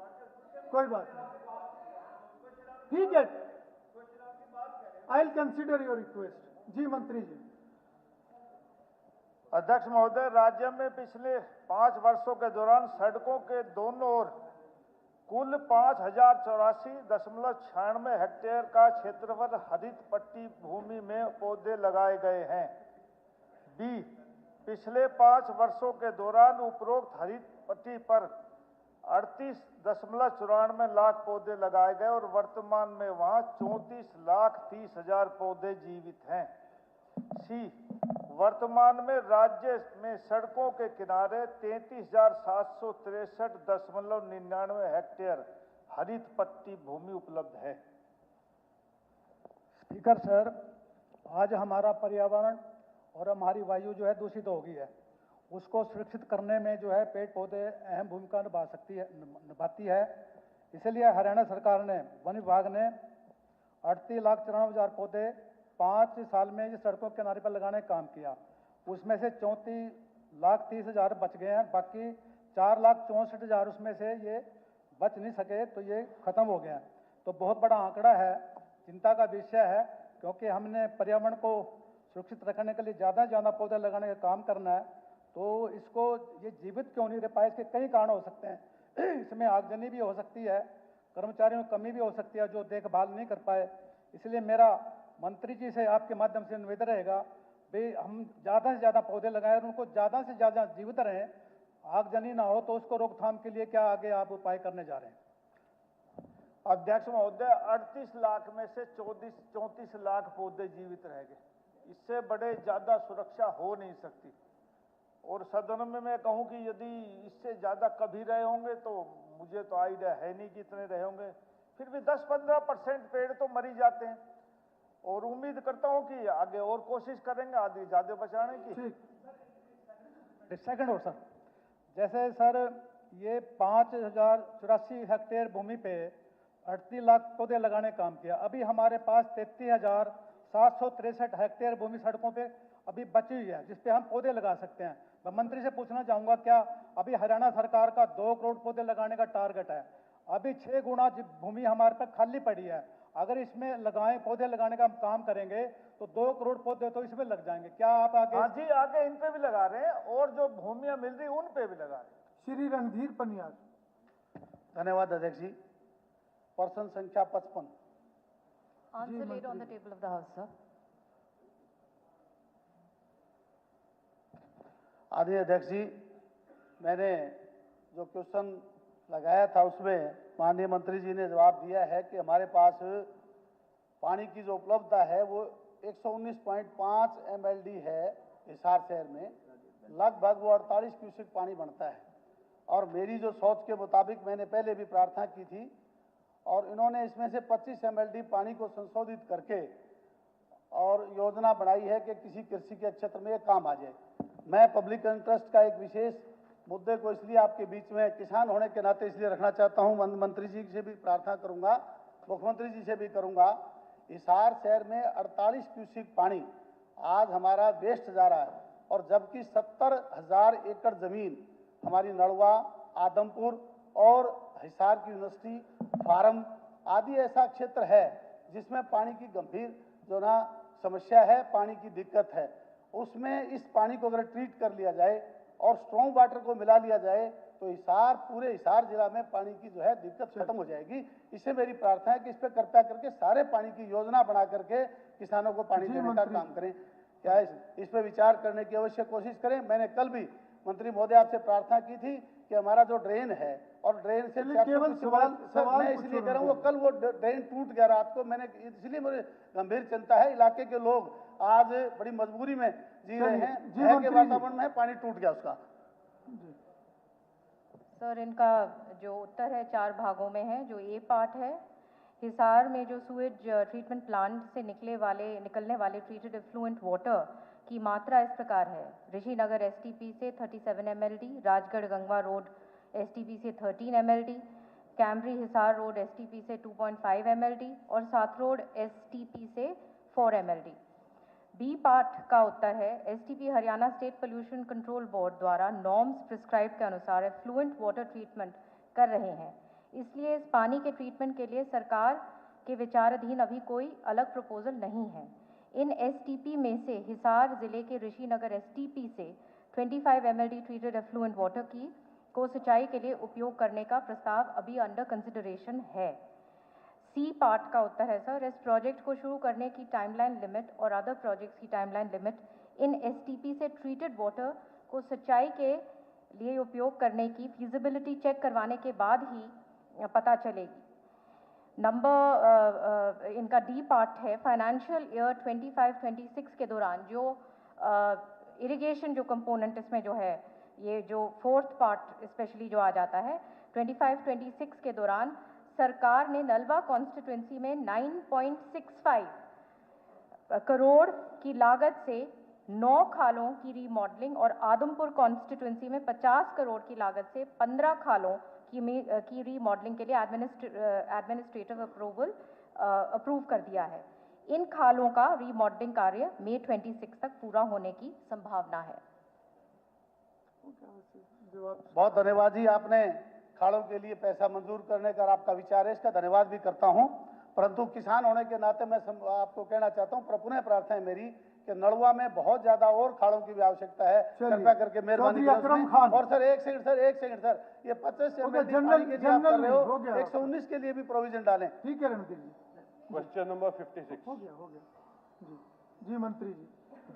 [SPEAKER 3] कोई बात नहीं, ठीक है, I will consider your request. जी मंत्री जी।
[SPEAKER 14] अध्यक्ष महोदय, राज्य में पिछले 5 वर्षों के दौरान सड़कों के दोनों ओर कुल 5,084.96 हेक्टेयर का क्षेत्रफल हरित पट्टी भूमि में पौधे लगाए गए हैं। बी, पिछले 5 वर्षों के दौरान उपरोक्त हरित पट्टी पर 38.94 लाख पौधे लगाए गए और वर्तमान में वहां 34,30,000 पौधे जीवित हैं। सी, वर्तमान में राज्य में सड़कों के किनारे 33,763.99 हेक्टेयर हरित पट्टी भूमि उपलब्ध है।
[SPEAKER 16] स्पीकर सर, आज हमारा पर्यावरण और हमारी वायु जो है दूषित हो गई है, उसको सुरक्षित करने में जो है पेड़ पौधे अहम भूमिका निभाती है। इसलिए हरियाणा सरकार ने, वन विभाग ने 38,94,000 पौधे 5 साल में ये सड़कों के किनारे पर लगाने का काम किया। उसमें से 34,30,000 बच गए हैं, बाकी 4,64,000 उसमें से ये बच नहीं सके, तो ये खत्म हो गया। तो बहुत बड़ा आंकड़ा है, चिंता का विषय है, क्योंकि हमने पर्यावरण को सुरक्षित रखने के लिए ज़्यादा से ज़्यादा पौधे लगाने का काम करना है। तो इसको ये जीवित क्यों नहीं रह पाए, इसके कई कारण हो सकते हैं। इसमें आगजनी भी हो सकती है, कर्मचारियों की कमी भी हो सकती है जो देखभाल नहीं कर पाए। इसलिए मेरा मंत्री जी से आपके माध्यम से निवेदन रहेगा, भाई हम ज़्यादा से ज़्यादा पौधे लगाएं और उनको ज़्यादा से ज़्यादा जीवित रहें, आगजनी ना हो। तो उसको रोकथाम के लिए क्या आगे आप उपाय करने जा रहे हैं?
[SPEAKER 14] अध्यक्ष महोदय, 38 लाख में से 34 लाख पौधे जीवित रह गए। इससे बड़े ज़्यादा सुरक्षा हो नहीं सकती। और सदन में मैं कहूं कि यदि इससे ज़्यादा कभी रहे होंगे तो मुझे तो आइडिया है नहीं कि इतने रहे होंगे, फिर भी 10-15% पेड़ तो मर ही जाते हैं। और उम्मीद करता हूं कि आगे और कोशिश करेंगे आगे ज़्यादा बचाने की।
[SPEAKER 16] सेकंड और सर, जैसे सर ये 5,084 हेक्टेयर भूमि पे 38 लाख पौधे लगाने का काम किया। अभी हमारे पास 33,763 हेक्टेयर भूमि सड़कों पे अभी बची हुई है, जिस पे हम पौधे लगा सकते हैं। मैं मंत्री से पूछना चाहूँगा, क्या अभी हरियाणा सरकार का 2 करोड़ पौधे लगाने का टारगेट है, अभी 6 गुना भूमि हमारे पे खाली पड़ी है, अगर इसमें लगाएं पौधे लगाने का काम करेंगे तो 2 करोड़ पौधे तो इसमें लग जाएंगे। क्या आप आगे?
[SPEAKER 14] हाँ जी, आगे इन पे भी लगा रहे हैं और जो भूमियां मिल रही उन पे भी लगा रहे हैं।
[SPEAKER 3] श्री रणधीर पनियार।
[SPEAKER 17] धन्यवाद अध्यक्ष जी। पर्सन संख्या 55।
[SPEAKER 9] Answer laid on the table of the House, sir.
[SPEAKER 17] आदरणीय अध्यक्ष जी, मैंने जो क्वेश्चन लगाया था उसमें माननीय मंत्री जी ने जवाब दिया है कि हमारे पास पानी की जो उपलब्धता है वो 119.5 MLD है हिसार शहर में, लगभग वो 48 क्यूसेक पानी बनता है। और मेरी जो सोच के मुताबिक मैंने पहले भी प्रार्थना की थी और इन्होंने इसमें से 25 MLD पानी को संशोधित करके और योजना बनाई है कि किसी कृषि के क्षेत्र में ये काम आ जाए। मैं पब्लिक इंटरेस्ट का एक विशेष मुद्दे को इसलिए आपके बीच में किसान होने के नाते इसलिए रखना चाहता हूं, मंत्री जी से भी प्रार्थना करूंगा, मुख्यमंत्री जी से भी करूंगा। हिसार शहर में 48 क्यूसेक पानी आज हमारा वेस्ट जा रहा है और जबकि 70,000 एकड़ जमीन हमारी नड़वा, आदमपुर और हिसार की यूनिवर्सिटी, फार्म आदि ऐसा क्षेत्र है जिसमें पानी की गंभीर जो ना समस्या है, पानी की दिक्कत है। उसमें इस पानी को अगर ट्रीट कर लिया जाए और स्ट्रॉन्ग वाटर को मिला लिया जाए तो हिसार, पूरे हिसार जिला में पानी की जो है दिक्कत खत्म हो जाएगी। इससे मेरी प्रार्थना है कि इस पर कृपया करके सारे पानी की योजना बना करके किसानों को पानी देने का काम करें। क्या इस पर विचार करने की अवश्य कोशिश करें। मैंने कल भी मंत्री महोदय आपसे प्रार्थना की थी कि हमारा जो ड्रेन है और ड्रेन से
[SPEAKER 3] केवल सवाल
[SPEAKER 17] मैं इसलिए कह रहा हूँ, कल वो ड्रेन टूट गया रात को, मैंने इसलिए मुझे गंभीर चिंता है। इलाके के लोग आज बड़ी मजबूरी में जी रहे हैं, भय के वातावरण में पानी टूट गया उसका।
[SPEAKER 9] सर, इनका जो उत्तर है 4 भागों में है। जो ए पार्ट है, हिसार में जो सूएज ट्रीटमेंट प्लांट से निकलने वाले ट्रीटेड एफ्लुएंट वाटर की मात्रा इस प्रकार है। ऋषिनगर एसटीपी से 37 MLD, Rajgarh Gangwa road STP से 13 MLD, Kaimri Hisar road STP से 2.5 MLD और साथ रोड एसटीपी से 4 MLD। बी पार्ट का उत्तर है, STP Haryana state pollution control board द्वारा नॉर्म्स प्रिस्क्राइब के अनुसार एफ्लुएंट वाटर ट्रीटमेंट कर रहे हैं, इसलिए इस पानी के ट्रीटमेंट के लिए सरकार के विचाराधीन अभी कोई अलग प्रपोजल नहीं है। इन एसटीपी में से हिसार जिले के ऋषिनगर एसटीपी से 25 MLD ट्रीटेड एफ्लुएंट वाटर को सिंचाई के लिए उपयोग करने का प्रस्ताव अभी अंडर कंसिडरेशन है। सी पार्ट का उत्तर है सर, इस प्रोजेक्ट को शुरू करने की टाइमलाइन लिमिट और अदर प्रोजेक्ट्स की टाइमलाइन लिमिट इन एसटीपी से ट्रीटेड वाटर को सिंचाई के लिए उपयोग करने की फीजिबिलिटी चेक करवाने के बाद ही पता चलेगी। इनका डी पार्ट है, फाइनेंशियल ईयर 25-26 के दौरान जो इरिगेशन जो कंपोनेंट इसमें जो है, ये जो 4th पार्ट स्पेशली जो आ जाता है 25-26 के दौरान सरकार ने नलवा कॉन्स्टिट्यूंसी में 9.65 करोड़ की लागत से 9 खालों की रीमॉडलिंग और आदमपुर कॉन्स्टिट्यूंसी में 50 करोड़ की लागत से 15 खालों की रीमॉडलिंग के लिए एडमिनिस्ट्रेटिव अप्रूव कर दिया है। इन खालों का रीमॉडलिंग कार्य मई 26 तक पूरा होने की संभावना है।
[SPEAKER 17] बहुत धन्यवाद जी, आपने खाड़ों के लिए पैसा मंजूर करने का आपका विचार है, इसका धन्यवाद भी करता हूं। परंतु किसान होने के नाते मैं आपको कहना चाहता हूं, पुनः प्रार्थना है मेरी कि नड़वा में बहुत ज्यादा और खाड़ों की भी आवश्यकता है, कृपया करके मेहरबानी करें। और सर एक सेकंड सर, ये 50 MLD पानी के लिए आप कर रहे हो, 119 के लिए भी प्रोविजन डालें।
[SPEAKER 3] ठीक है रणधीर जी।
[SPEAKER 15] क्वेश्चन नंबर 56
[SPEAKER 3] हो गया जी मंत्री जी।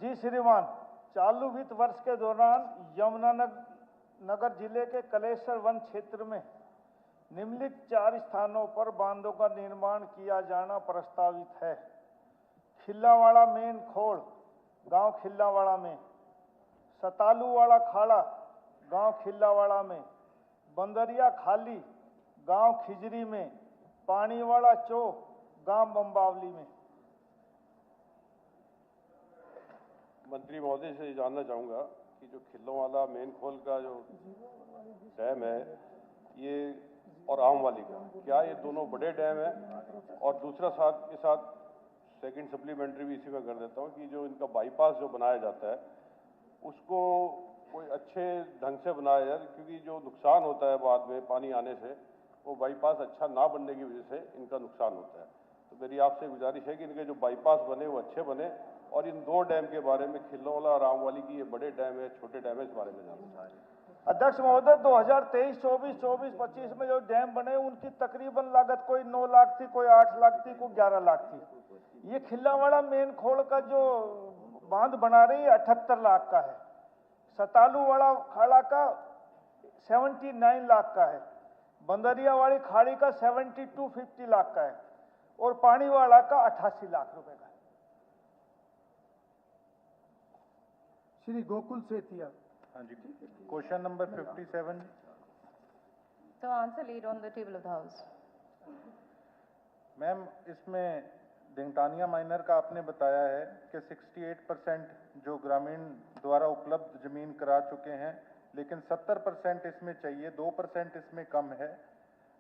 [SPEAKER 18] जी श्रीमान, चालू वित्त वर्ष के दौरान यमुनानगर जिले के कलेश्वर वन क्षेत्र में निम्नलिखित 4 स्थानों पर बांधों का निर्माण किया जाना प्रस्तावित है। खिल्लावाड़ा मेन खोड़ गांव खिल्लावाड़ा में, सतालूवाड़ा खाड़ा गांव खिल्लावाड़ा में, बंदरिया खाली गांव खिजरी में, पानीवाड़ा चो गांव बम्बावली में।
[SPEAKER 15] मंत्री महोदय से जानना चाहूँगा कि जो खिल्लोवाला मेन खोल का जो डैम है ये और आमवाली का, क्या ये दोनों बड़े डैम हैं? और दूसरा साथ के साथ सेकंड सप्लीमेंट्री भी इसी में कर देता हूँ कि जो इनका बाईपास जो बनाया जाता है उसको कोई अच्छे ढंग से बनाया जाए, क्योंकि जो नुकसान होता है बाद में पानी आने से, वो बाईपास अच्छा ना बनने की वजह से इनका नुकसान होता है। तो मेरी आपसे गुजारिश है कि इनके जो बाईपास बने वो अच्छे बने, और इन 2 डैम के बारे में, खिल्लोवाला और रामवाली की, ये बड़े डैम है, छोटे डैम है, इस बारे में जानना चाहिए।
[SPEAKER 18] अध्यक्ष महोदय, 2023-24, 24-25 में जो डैम बने उनकी तकरीबन लागत कोई 9 लाख थी, कोई 8 लाख थी, कोई 11 लाख थी। ये खिल्लावाड़ा मेन खोड़ का जो बांध बना रही है 78 लाख का है। सतालूवाड़ा खाड़ा का 79 लाख का है, बंदरिया वाली खाड़ी का 72-50 लाख का है और पानी वाला का 88 लाख रुपए का है।
[SPEAKER 3] श्री गोकुल सेतिया।
[SPEAKER 19] हाँ जी, question number 57।
[SPEAKER 9] So answer laid on the table of the House.
[SPEAKER 19] Ma'am, इसमें दिंगतानिया माइनर का आपने बताया है कि 68% जो ग्रामीण द्वारा उपलब्ध जमीन करा चुके हैं, लेकिन 70% इसमें चाहिए, 2% इसमें कम है।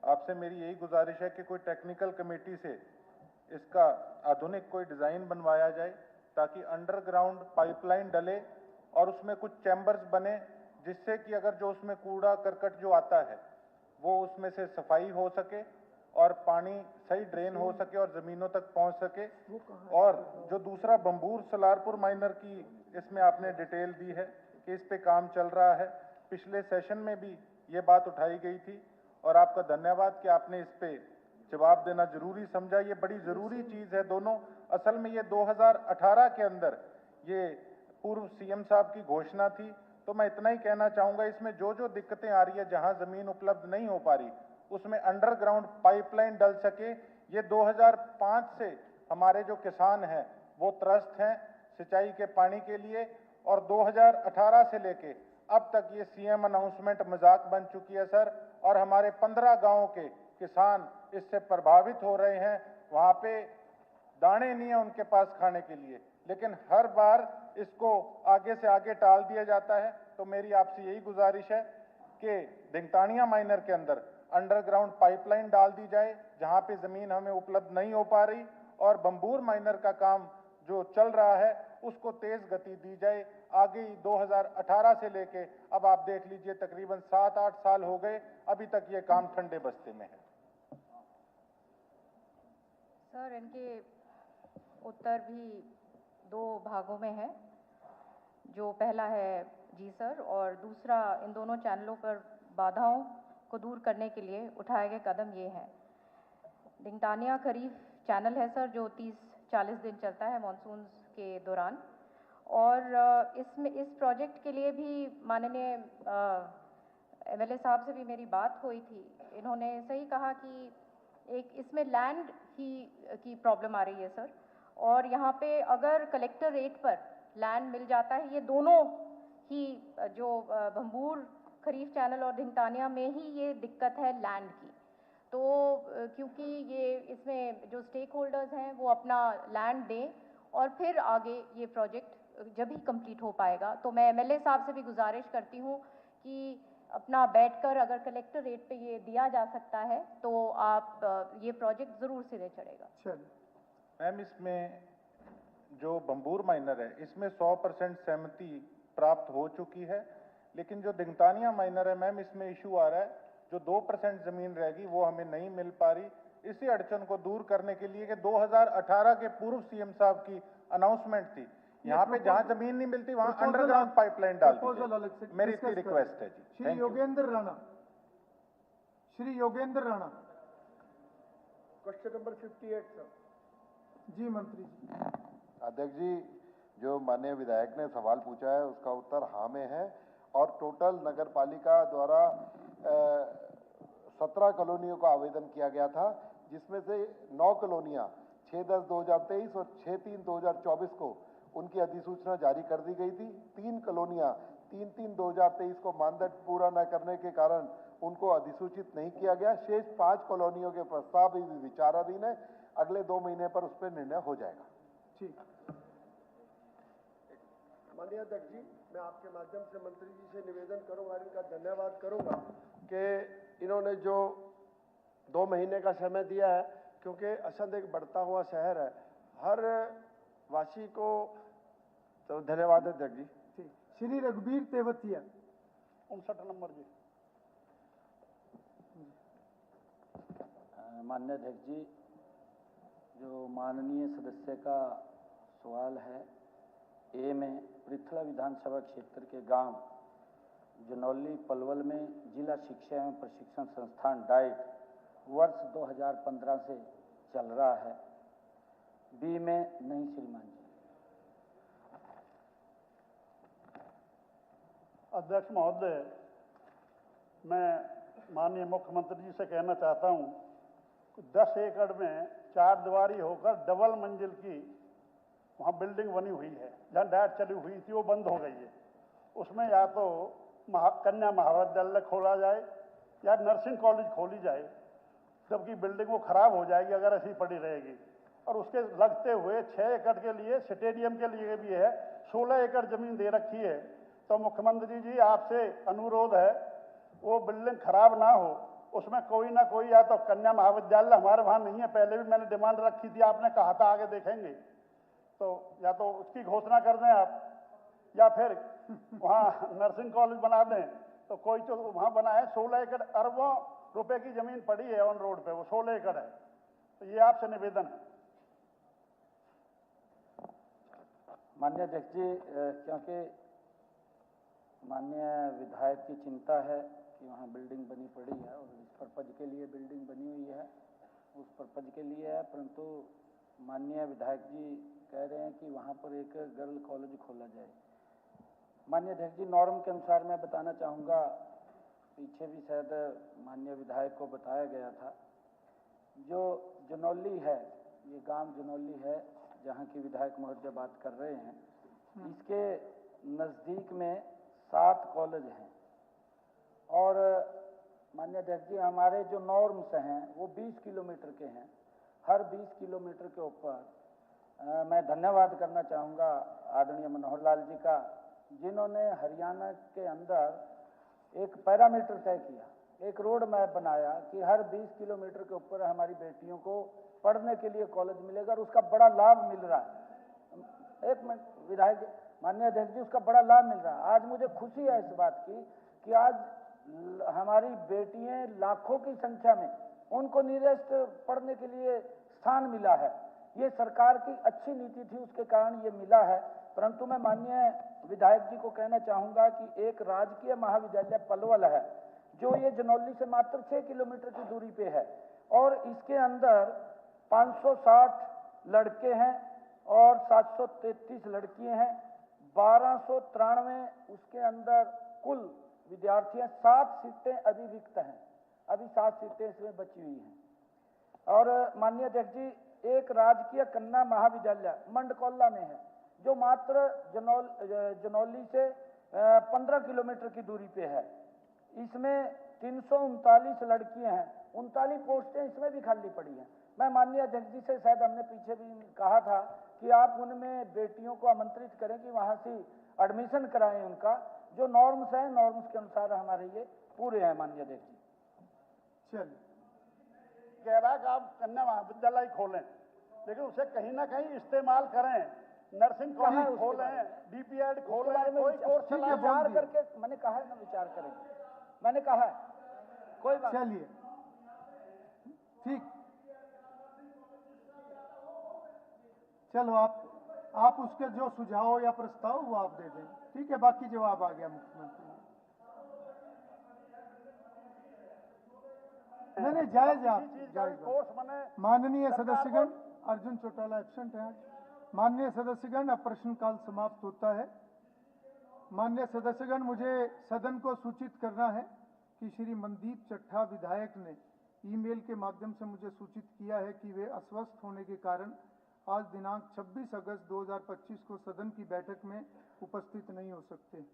[SPEAKER 19] आपसे मेरी यही गुजारिश है कि कोई टेक्निकल कमेटी से इसका आधुनिक कोई डिज़ाइन बनवाया जाए ताकि अंडरग्राउंड पाइपलाइन डले और उसमें कुछ चैम्बर्स बने, जिससे कि अगर जो उसमें कूड़ा करकट जो आता है वो उसमें से सफाई हो सके और पानी सही ड्रेन हो सके और ज़मीनों तक पहुंच सके। और जो दूसरा बम्बूर सलारपुर माइनर की इसमें आपने डिटेल दी है कि इस पे काम चल रहा है, पिछले सेशन में भी ये बात उठाई गई थी और आपका धन्यवाद कि आपने इस पे जवाब देना जरूरी समझा। ये बड़ी ज़रूरी चीज़ है दोनों। असल में ये 2018 के अंदर ये पूर्व सीएम साहब की घोषणा थी। तो मैं इतना ही कहना चाहूँगा, इसमें जो जो दिक्कतें आ रही है, जहाँ ज़मीन उपलब्ध नहीं हो पा रही, उसमें अंडरग्राउंड पाइपलाइन डल सके। ये 2005 से हमारे जो किसान हैं वो त्रस्त हैं सिंचाई के पानी के लिए, और 2018 से लेके अब तक ये सीएम अनाउंसमेंट मजाक बन चुकी है सर। और हमारे 15 गाँव के किसान इससे प्रभावित हो रहे हैं। वहाँ पे दाने नहीं है उनके पास खाने के लिए, लेकिन हर बार इसको आगे से आगे टाल दिया जाता है। तो मेरी आपसे यही गुजारिश है कि दिंगतानिया माइनर के अंदर अंडरग्राउंड पाइपलाइन डाल दी जाए जहाँ पे ज़मीन हमें उपलब्ध नहीं हो पा रही, और बम्बूर माइनर का काम जो चल रहा है उसको तेज़ गति दी जाए। आगे 2018 से लेके अब आप देख लीजिए तकरीबन 7-8 साल हो गए, अभी तक ये काम ठंडे बस्ते में है।
[SPEAKER 9] सर, इनके उत्तर भी 2 भागों में है। जो पहला है जी सर, और दूसरा इन दोनों चैनलों पर बाधाओं को दूर करने के लिए उठाए गए कदम ये हैं। दिंगतानिया खरीफ चैनल है सर, जो 30-40 दिन चलता है मानसून के दौरान, और इसमें इस प्रोजेक्ट के लिए भी माननीय एमएलए साहब से भी मेरी बात हुई थी। इन्होंने सही कहा कि एक इसमें लैंड की प्रॉब्लम आ रही है सर, और यहाँ पे अगर कलेक्टर रेट पर लैंड मिल जाता है, ये दोनों ही जो भंबूर खरीफ चैनल और दिंगतानिया में ही ये दिक्कत है लैंड की। तो क्योंकि ये इसमें जो स्टेक होल्डर्स हैं वो अपना लैंड दें और फिर आगे ये प्रोजेक्ट जब ही कंप्लीट हो पाएगा। तो मैं एमएलए साहब से भी गुजारिश करती हूँ कि अपना बैठकर अगर कलेक्टर रेट पे ये दिया जा सकता है तो आप ये प्रोजेक्ट ज़रूर सिरे चढ़ेगा।
[SPEAKER 19] मैम, इसमें जो बम्बूर माइनर है इसमें 100% सहमति प्राप्त हो चुकी है, लेकिन जो दिंगतानिया माइनर है मैम, इसमें इशू आ रहा है जो 2% ज़मीन रहेगी वो हमें नहीं मिल पा रही। इसी अड़चन को दूर करने के लिए कि 2018 के पूर्व सीएम साहब की अनाउंसमेंट थी, यहाँ पे जहाँ जमीन नहीं मिलती वहाँ अंडरग्राउंड पाइपलाइन डाल दी। मेरी इतनी रिक्वेस्ट है जी।
[SPEAKER 3] Shri Yogendra Rana. Shri Yogendra Rana.
[SPEAKER 1] Question number 58 sir.
[SPEAKER 3] जी मंत्री जी।
[SPEAKER 7] अध्यक्ष जी, जो माननीय विधायक ने सवाल पूछा है उसका उत्तर हाँ में है, और टोटल नगर पालिका द्वारा 17 कॉलोनियों का आवेदन किया गया था, जिसमें से 9 कॉलोनियाँ 6/10/2023 और 6/3/2024 को उनकी अधिसूचना जारी कर दी गई थी। 3 कॉलोनियाँ 3/3/2023 को मानदंड पूरा न करने के कारण उनको अधिसूचित नहीं किया गया। शेष 5 कॉलोनियों के प्रस्ताव भी विचाराधीन है, अगले 2 महीने पर उस पर निर्णय हो जाएगा।
[SPEAKER 3] ठीक।
[SPEAKER 1] माननीय अध्यक्ष जी, मैं आपके माध्यम से मंत्री जी से निवेदन करूंगा, इनका धन्यवाद करूंगा कि इन्होंने जो 2 महीने का समय दिया है, क्योंकि असंध एक बढ़ता हुआ शहर है। हर वासी को तो धन्यवाद अध्यक्ष जी।
[SPEAKER 3] ठीक। श्री रघुबीर तेवतिया।
[SPEAKER 18] 59 नंबर जी।
[SPEAKER 4] माननीय अध्यक्ष जी, जो माननीय सदस्य का सवाल है ए में, पृथला विधानसभा क्षेत्र के गांव जनौली पलवल में जिला शिक्षा एवं प्रशिक्षण संस्थान डाइट वर्ष 2015 से चल रहा है। बी में नहीं श्रीमान जी।
[SPEAKER 20] अध्यक्ष महोदय, मैं माननीय मुख्यमंत्री जी से कहना चाहता हूं कि 10 एकड़ में 4 दीवारी होकर डबल मंजिल की वहाँ बिल्डिंग बनी हुई है, जहाँ डायट चली हुई थी वो बंद हो गई है। उसमें या तो कन्या महाविद्यालय खोला जाए या नर्सिंग कॉलेज खोली जाए, जबकि बिल्डिंग वो खराब हो जाएगी अगर ऐसी पड़ी रहेगी। और उसके लगते हुए 6 एकड़ के लिए स्टेडियम के लिए भी है, 16 एकड़ जमीन दे रखी है। तो मुख्यमंत्री जी आपसे अनुरोध है, वो बिल्डिंग खराब ना हो, उसमें कोई ना कोई या तो कन्या महाविद्यालय हमारे वहाँ नहीं है, पहले भी मैंने डिमांड रखी थी, आपने कहा था आगे देखेंगे, तो या तो उसकी घोषणा कर दें आप, या फिर वहाँ नर्सिंग कॉलेज बना दें। तो कोई तो वहाँ बना है, 16 एकड़ अरबों रुपए की जमीन पड़ी है ऑन रोड पे, वो 16 एकड़ है। तो ये आपसे निवेदन है।
[SPEAKER 4] माननीय अध्यक्ष जी, क्योंकि माननीय विधायक की चिंता है कि वहाँ बिल्डिंग बनी पड़ी है और इस पर्पज के लिए बिल्डिंग बनी हुई है, उस पर्पज के लिए है, परंतु माननीय विधायक जी कह रहे हैं कि वहाँ पर एक गर्ल कॉलेज खोला जाए। माननीय अध्यक्ष जी, नॉर्म के अनुसार मैं बताना चाहूँगा, पीछे भी शायद माननीय विधायक को बताया गया था, जो जनौली है, ये गांव जनौली है जहाँ की विधायक महोदय बात कर रहे हैं, इसके नज़दीक में 7 कॉलेज हैं। और माननीय अध्यक्ष जी, हमारे जो नॉर्म्स हैं वो 20 किलोमीटर के हैं। हर 20 किलोमीटर के ऊपर मैं धन्यवाद करना चाहूँगा आदरणीय मनोहर लाल जी का, जिन्होंने हरियाणा के अंदर एक पैरामीटर तय किया, एक रोड मैप बनाया कि हर 20 किलोमीटर के ऊपर हमारी बेटियों को पढ़ने के लिए कॉलेज मिलेगा और उसका बड़ा लाभ मिल रहा है। एक मिनट विधायक, माननीय अध्यक्ष जी, उसका बड़ा लाभ मिल रहा है। आज मुझे खुशी है इस बात की कि आज हमारी बेटियां लाखों की संख्या में, उनको निरस्त पढ़ने के लिए स्थान मिला है। ये सरकार की अच्छी नीति थी, उसके कारण ये मिला है। परंतु मैं माननीय विधायक जी को कहना चाहूँगा कि एक राजकीय महाविद्यालय पलवल है, जो ये जनौली से मात्र 6 किलोमीटर की दूरी पे है, और इसके अंदर 560 लड़के हैं और 733 लड़कियां हैं, 1293 उसके अंदर कुल विद्यार्थी हैं। 7 सीटें अभी रिक्त हैं, अभी 7 सीटें इसमें बची हुई हैं। और माननीय अध्यक्ष जी, एक राजकीय कन्या महाविद्यालय मंडकौला में है, जो मात्र जनौली से 15 किलोमीटर की दूरी पे है। इसमें 339 लड़कियां हैं, 39 पोस्टें इसमें भी खाली पड़ी हैं। मैं माननीय अध्यक्ष जी से, शायद हमने पीछे भी कहा था कि आप उनमें बेटियों को आमंत्रित करें कि वहाँ से एडमिशन कराएं उनका। जो नॉर्म्स हैं, नॉर्म्स के अनुसार हमारे ये पूरे हैं माननीय अध्यक्ष जी।
[SPEAKER 20] चलिए, कह रहा है कि आप कन्या महाविद्यालय खोलें, लेकिन उसे कहीं ना कहीं इस्तेमाल करें, नर्सिंग कॉलेज खोलें, डीपीएड खोलें, कोई कोर्स चलाएं।
[SPEAKER 4] विचार करके, मैंने कहा है ना विचार करेंगे, मैंने कहा है, कोई बात।
[SPEAKER 3] चलिए, ठीक, चलो आप उसके जो सुझाव या प्रस्ताव वो आप दे दें, ठीक है। बाकी जवाब आ गया मुख्यमंत्री। नहीं, जायज आप, जायज। माननीय सदस्यगण, अर्जुन चौटाला एब्सेंट है। माननीय सदस्यगण, अब प्रश्नकाल समाप्त होता है। माननीय सदस्यगण, मुझे सदन को सूचित करना है कि श्री मनदीप चट्ठा विधायक ने ईमेल के माध्यम से मुझे सूचित किया है कि वे अस्वस्थ होने के कारण आज दिनांक 26 अगस्त 2025 को सदन की बैठक में उपस्थित नहीं हो सकते।